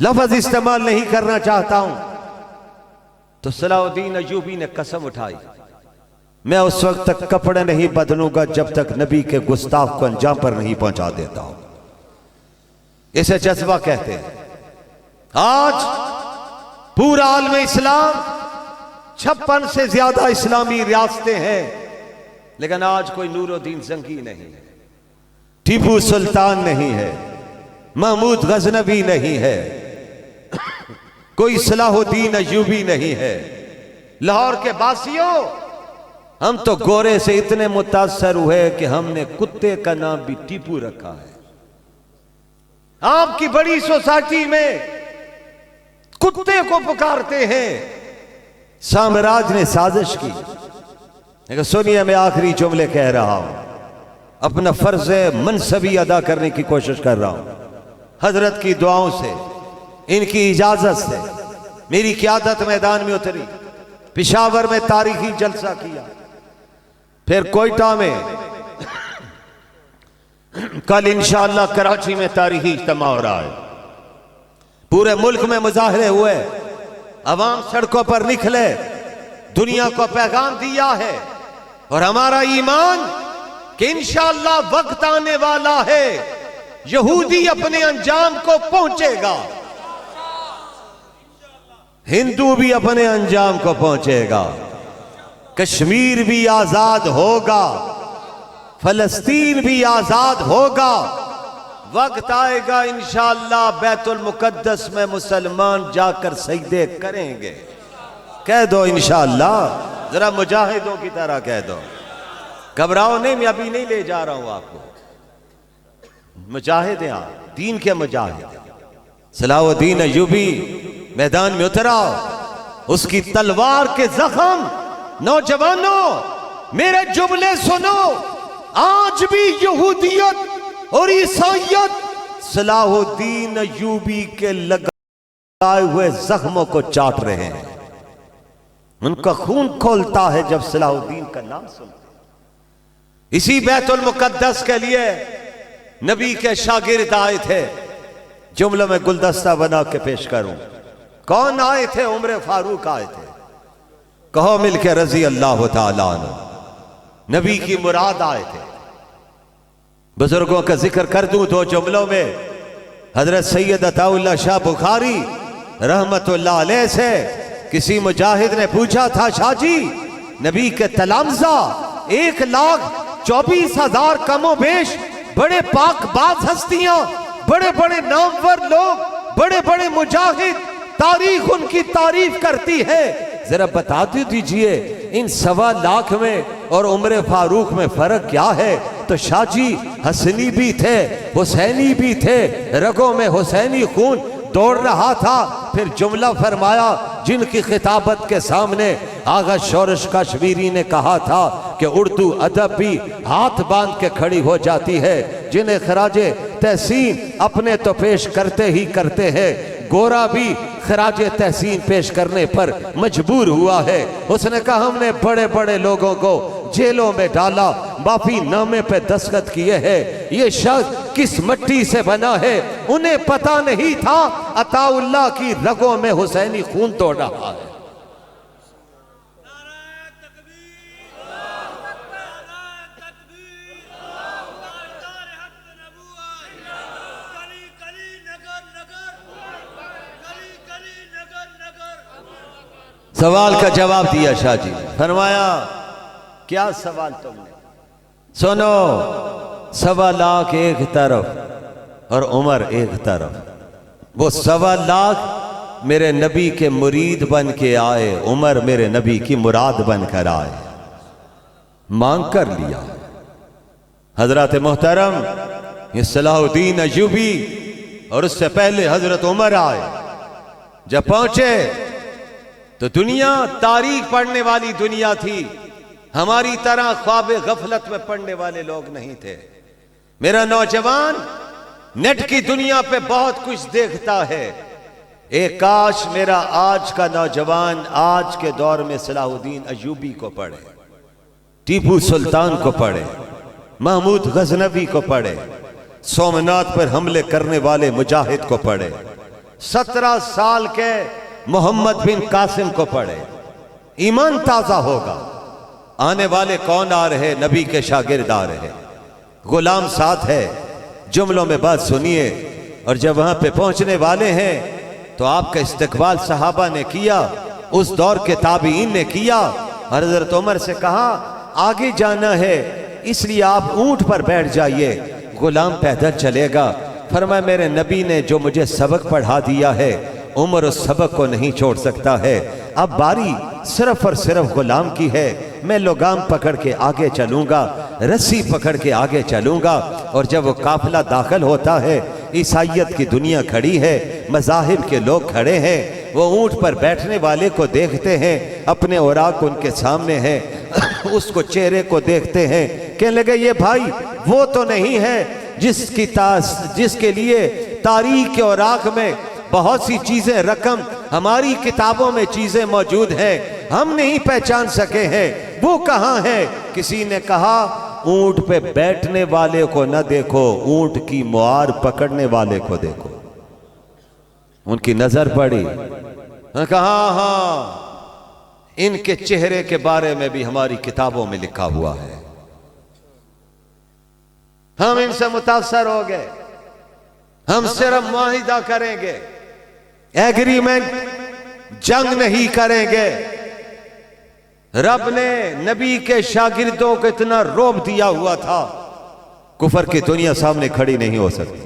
लफ्ज इस्तेमाल नहीं करना चाहता हूं, तो सलाहुद्दीन अय्यूबी ने कसम उठाई, मैं उस वक्त तक कपड़े नहीं बदलूंगा जब तक नबी के गुस्ताख को अंजाम पर नहीं पहुंचा देता हूं। इसे जज्बा कहते हैं। आज पूरा आलम इस्लाम, 56 से ज्यादा इस्लामी रियासतें हैं, लेकिन आज कोई नूरुद्दीन जंगी नहीं है, टीपू सुल्तान नहीं है, महमूद गजनवी नहीं है, कोई सलाहुद्दीन अय्यूबी नहीं है। लाहौर के बासियों, हम तो गोरे से इतने मुतासर हुए कि हमने कुत्ते का नाम भी टीपू रखा है। आपकी बड़ी सोसाइटी में कुत्ते को पुकारते हैं। साम्राज्य ने साजिश की। लेकिन सुनिए, मैं आखिरी जुमले कह रहा हूं, अपना फर्ज मनसबी अदा करने की कोशिश कर रहा हूं। हजरत की दुआओं से, इनकी इजाजत से मेरी क़यादत मैदान में उतरी, पेशावर में तारीखी जलसा किया, फिर कोयटा में, कल इंशाअल्लाह कराची में तारीखी इज्तिमा हो रहा है। पूरे मुल्क में मुजाहरे हुए, अवाम सड़कों पर निकले, दुनिया को पैगाम दिया है। और हमारा ईमान कि इंशाअल्लाह वक्त आने वाला है, यहूदी अपने अंजाम को पहुंचेगा, हिंदू भी अपने अंजाम को पहुंचेगा, कश्मीर भी आजाद होगा, फलस्तीन भी आजाद होगा। वक्त आएगा इंशाअल्लाह बैतुल मुकद्दस में मुसलमान जाकर सजदे करेंगे। कह दो इंशाअल्लाह, जरा मुजाहिदों की तरह कह दो। घबराओ नहीं, मैं अभी नहीं ले जा रहा हूं आपको। मुजाहिद हैं आप, दीन के मुजाहिद। सलाहुद्दीन अय्यूबी मैदान में उतरा, उसकी तलवार के जख्म, नौजवानों मेरे जुमले सुनो, आज भी यहूदियत और ईसाइयत सलाहुद्दीन अय्यूबी के लगाए हुए जख्मों को चाट रहे हैं। उनका खून खोलता है जब सलाहुद्दीन का नाम सुनते। इसी बैतुल मुकद्दस के लिए नबी के शागिर्द आए थे। जुमलों में गुलदस्ता बना के पेश करूं। कौन आए थे? उमर फारूक आए थे। कहो मिलके रजी अल्लाह ताला अन्हु। नबी की मुराद आए थे। बुजुर्गों का जिक्र कर दूं दो जुमलों में। हजरत सैयद अताउल्लाह शाह बुखारी रहमतुल्लाह अलैह से किसी मुजाहिद ने पूछा था, शाह जी नबी के तलामजा 1,24,000 कमो बेश बड़े पाकबाज हस्तियां, बड़े बड़े नामवर लोग, बड़े बड़े मुजाहिद, तारीख उनकी तारीफ करती है, जरा बता दीजिए इन 1.25 लाख में और उमर फारूक में फर्क क्या है? तो शाहजी हसनी भी थे, हुसैनी भी थे, रगों में हुसैनी खून दौड़ रहा था। फिर जुमला फरमाया जिनकी खिताबत के सामने आगा शोरश कश्मीरी ने कहा था कि उर्दू अदब भी हाथ बांध के खड़ी हो जाती है, जिन्हें खराजे तहसीन अपने तो पेश करते ही करते हैं, गोरा भी खराजे तहसीन पेश करने पर मजबूर हुआ है। उसने कहा हमने बड़े बड़े लोगों को जेलों में डाला, माफी नामे पे दस्तखत किए हैं, ये शख्स किस मिट्टी से बना है। उन्हें पता नहीं था अताउल्लाह की रगों में हुसैनी खून तोड़ रहा है। सवाल का जवाब दिया शाह जी, फरमाया क्या सवाल तुमने? सुनो, 1.25 लाख एक तरफ और उमर एक तरफ। वो 1.25 लाख मेरे नबी के मुरीद बन के आए, उमर मेरे नबी की मुराद बनकर आए, मांग कर लिया। हजरत मोहतरम ये सलाहुद्दीन अयूबी और उससे पहले हजरत उमर आए। जब पहुंचे तो दुनिया तारीख पढ़ने वाली दुनिया थी, हमारी तरह ख्वाबे गफलत में पढ़ने वाले लोग नहीं थे। मेरा नौजवान नेट की दुनिया पे बहुत कुछ देखता है। एक काश मेरा आज का नौजवान आज के दौर में सलाहुद्दीन अयूबी को पढ़े, टीपू सुल्तान को पढ़े, महमूद गजनवी को पढ़े, सोमनाथ पर हमले करने वाले मुजाहिद को पढ़े, 17 साल के मोहम्मद बिन कासिम को पढ़े, ईमान ताजा होगा। आने वाले कौन आ रहे? नबी के शागिर्द आ रहे, गुलाम साथ है। जुमलों में बात सुनिए। और जब वहां पे पहुंचने वाले हैं तो आपका इस्तकबाल सहाबा ने किया, उस दौर के ताबीन ने किया। और हजरत उमर से कहा आगे जाना है, इसलिए आप ऊंट पर बैठ जाइए, गुलाम पैदल चलेगा। फरमाया मेरे नबी ने जो मुझे सबक पढ़ा दिया है, उमर उस सबक को नहीं छोड़ सकता है। अब बारी सिर्फ और सिर्फ गुलाम की है। मैं लगाम पकड़ के आगे चलूंगा, रस्सी पकड़ के आगे चलूंगा। और जब वो काफिला दाखिल होता है, ईसाइयत की दुनिया खड़ी है, मज़ाहिब के लोग खड़े हैं, वो ऊंट पर बैठने वाले को देखते हैं, अपने औराक उनके सामने है, उसको चेहरे को देखते हैं, कहने लगे ये भाई वो तो नहीं है जिसके लिए तारीख के औराक में बहुत सी चीजें रकम हमारी किताबों में चीजें मौजूद हैं, हम नहीं पहचान सके हैं, वो कहाँ है? किसी ने कहा ऊंट पे बैठने वाले को न देखो, ऊंट की मुआर पकड़ने वाले को देखो। उनकी नजर पड़ी, कहा हाँ इनके चेहरे के बारे में भी हमारी किताबों में लिखा हुआ है। हम इनसे मुतासर हो गए, हम सिर्फ मुआहिदा करेंगे, एग्रीमेंट, जंग नहीं करेंगे। रब ने नबी के शागिर्दों को इतना रोब दिया हुआ था, कुफर की दुनिया सामने खड़ी नहीं हो सकती।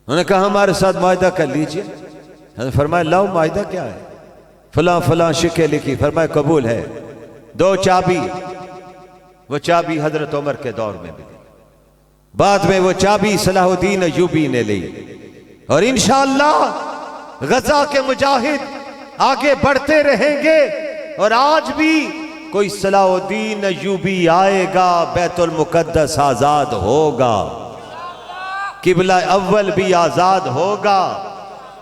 उन्होंने कहा हमारे साथ मुआहिदा कर लीजिए। फरमाया लाओ मुआहिदा क्या है? फलां फलां शिके लिखी। फरमाया कबूल है। 2 चाबी, वो चाबी हजरत उमर के दौर में मिली, बाद में वो चाबी सलाहुद्दीन अयूबी ने ली। और इंशाअल्लाह गजा के मुजाहिद आगे बढ़ते रहेंगे। और आज भी कोई सलाहुद्दीन अयूबी आएगा, बैतुल मुकद्दस आजाद होगा, किबला अव्वल भी आजाद होगा।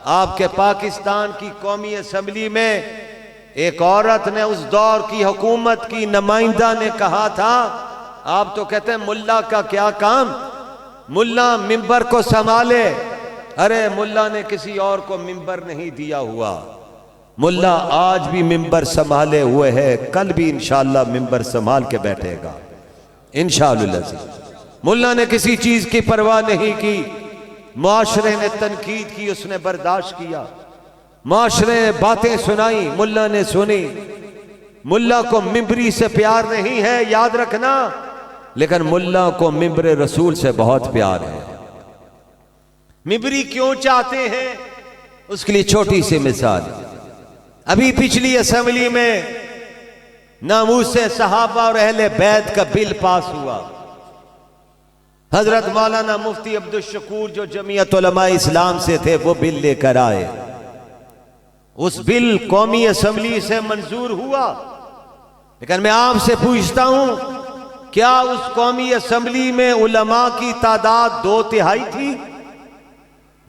आपके पाकिस्तान की कौमी असेंबली में एक औरत ने, उस दौर की हुकूमत की नुमाइंदा ने कहा था, आप तो कहते हैं मुल्ला का क्या काम, मुल्ला मिंबर को संभाले। अरे मुल्ला ने किसी और को मिंबर नहीं दिया हुआ, मुल्ला आज भी मिंबर संभाले हुए है, कल भी इंशाअल्लाह मिंबर संभाल के बैठेगा इंशाअल्लाह। मुल्ला ने किसी चीज की परवाह नहीं की, मुआशरे ने तनकीद की, उसने बर्दाश्त किया, मुआशरे ने बातें सुनाई, मुल्ला ने सुनी। मुल्ला को मिंबरी से प्यार नहीं है, याद रखना, लेकिन मुल्ला को मिंबर रसूल से बहुत प्यार है। मिंबरी क्यों चाहते हैं, उसके लिए छोटी सी मिसाल। अभी पिछली असेंबली में नामूस सहाबा और अहले बैत का बिल पास हुआ, हजरत मौलाना मुफ्ती अब्दुल शकूर जो जमीयत उलमा इस्लाम से थे वो बिल लेकर आए। उस बिल कौमी असम्बली से मंजूर हुआ। लेकिन मैं आपसे पूछता हूं, क्या उस कौमी असम्बली में उलमा की तादाद 2/3 थी?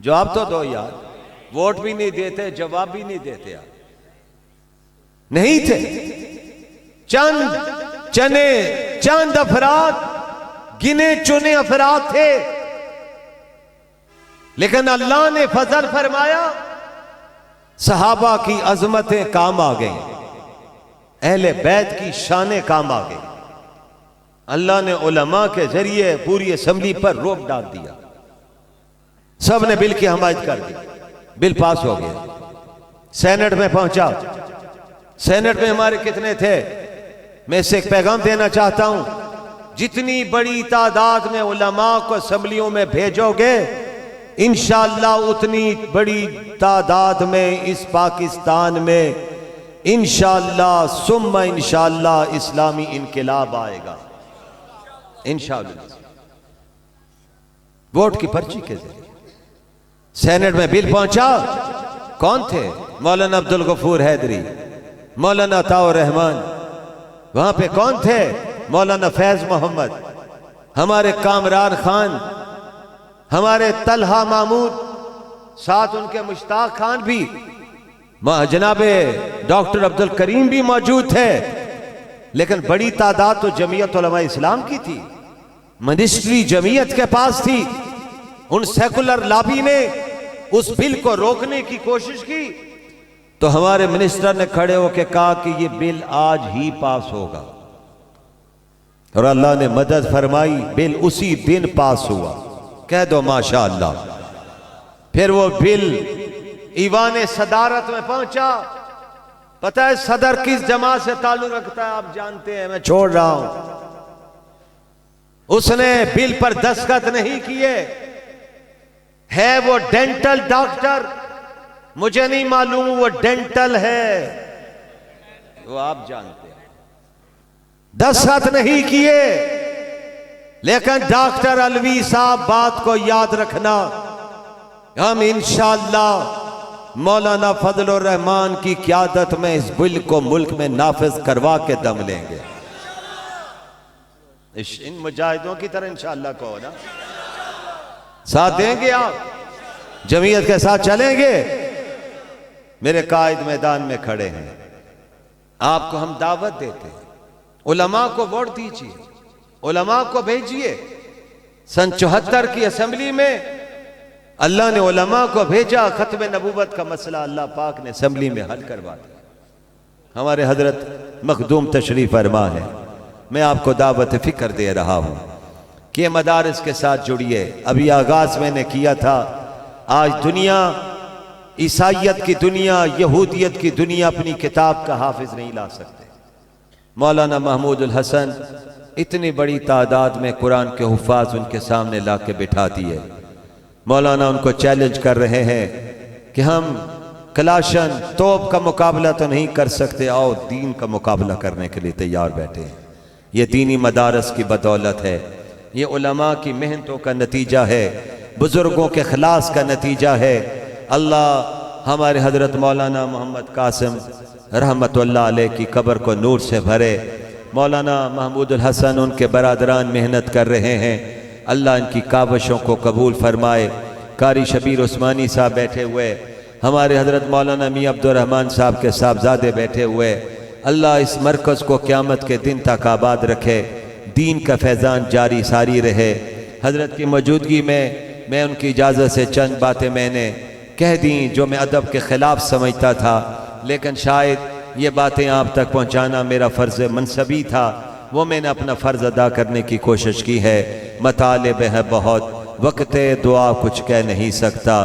जवाब तो दो यार। वोट भी नहीं देते, जवाब भी नहीं देते आप। नहीं थे। चंद अफराद, गिने चुने अफराद थे। लेकिन अल्लाह ने फजल फरमाया, सहाबा की अजमतें काम आ गई, अहले बैत की शानें काम आ गई। अल्लाह ने उलमा के जरिए पूरी असम्बली पर रोक डाल दिया। सब ने बिल की हमायत कर दी। बिल पास हो गया। सेनेट में पहुंचा। सेनेट में हमारे कितने थे? मैं इससे एक पैगाम देना चाहता हूं, जितनी बड़ी तादाद में उलमा को असम्बलियों में भेजोगे, इंशाअल्लाह उतनी बड़ी तादाद में इस पाकिस्तान में इंशाअल्लाह सुम्मा इंशाअल्लाह इस्लामी इनकलाब आएगा इंशाअल्लाह। वोट की पर्ची के जरिए सेनेट में बिल पहुंचा। कौन थे? मौलाना अब्दुल गफूर हैदरी, मौलाना अताउर रहमान। वहां पे कौन थे? मौलाना फैज मोहम्मद, हमारे कामरान खान, हमारे तलहा महमूद, साथ उनके मुश्ताक खान भी, जनाबे डॉक्टर अब्दुल करीम भी मौजूद थे। लेकिन बड़ी तादाद तो जमीयत उलमा इस्लाम की थी। मिनिस्ट्री जमीयत के पास थी। उन सेकुलर लॉबी ने उस बिल को रोकने की कोशिश की तो हमारे मिनिस्टर ने खड़े होकर कहा कि यह बिल आज ही पास होगा, और अल्लाह ने मदद फरमाई, बिल उसी दिन पास हुआ। कह दो माशा अल्लाह। फिर वो बिल ईवान सदारत में पहुंचा। पता है सदर किस जमात से ताल्लुक रखता है? आप जानते हैं, मैं छोड़ रहा हूं। उसने बिल पर दस्तखत नहीं किए। है वो डेंटल डॉक्टर, मुझे नहीं मालूम वो डेंटल है, वो आप जानते हैं। दस्तखत नहीं किए। लेकिन डॉक्टर अलवी साहब, बात को याद रखना, हम इंशाअल्लाह मौलाना फजलुर रहमान की क़यादत में इस बिल को मुल्क में नाफिज करवा के दम लेंगे। इन मुजाहिदों की तरह इंशाअल्लाह कहो ना, साथ देंगे आप, जमीयत के साथ चलेंगे। मेरे कायद मैदान में खड़े हैं, आपको हम दावत देते हैं, उलमा को वोट दीजिए, उलमा को भेजिए। सन 74 की असम्बली में अल्लाह ने उलमा को भेजा। खत्म नबूवत का मसला अल्लाह पाक ने असम्बली में हल करवा दिया। हमारे हजरत मखदूम तशरीफ फरमा है। मैं आपको दावत फिक्र दे रहा हूं कि मदारिस के साथ जुड़िए। अभी आगाज मैंने किया था। आज दुनिया, ईसाइयत की दुनिया, यहूदियत की दुनिया अपनी किताब का हाफिज नहीं ला सकते। मौलाना महमूद उल हसन इतनी बड़ी तादाद में कुरान के हुफ़ाज़ उनके सामने ला के बिठा दिए। मौलाना उनको चैलेंज कर रहे हैं कि हम कलाशन तोप का मुकाबला तो नहीं कर सकते, आओ दीन का मुकाबला करने के लिए तैयार बैठे हैं। ये दीनी मदारस की बदौलत है, ये उलमा की मेहनतों का नतीजा है, बुजुर्गों के खलास का नतीजा है। अल्लाह हमारे हजरत मौलाना मोहम्मद कासिम रहमतुल्लाह अलैह की कब्र को नूर से भरे। मौलाना महमूद उल हसन उनके बरादरान मेहनत कर रहे हैं। अल्लाह इनकी कावशों को कबूल फरमाए। कारी शबीर उस्मानी साहब बैठे हुए, हमारे हजरत मौलाना मियां अब्दुल रहमान साहब के साहबजादे बैठे हुए। अल्लाह इस मरकज़ को क़यामत के दिन तक आबाद रखे, दीन का फैज़ान जारी सारी रहे। हजरत की मौजूदगी में मैं उनकी इजाज़त से चंद बातें मैंने कह दी जो मैं अदब के ख़िलाफ़ समझता था, लेकिन शायद ये बातें आप तक पहुँचाना मेरा फ़र्ज़ मनसबी था। वो मैंने अपना फ़र्ज़ अदा करने की कोशिश की है। मतालिब है बहुत, वक़्त दुआ कुछ कह नहीं सकता,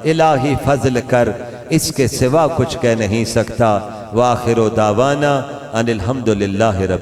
इलाही फज़ल कर इसके सिवा कुछ कह नहीं सकता। वाखिर दावाना अनिल हम्दुलिल्लाहि रब्बिल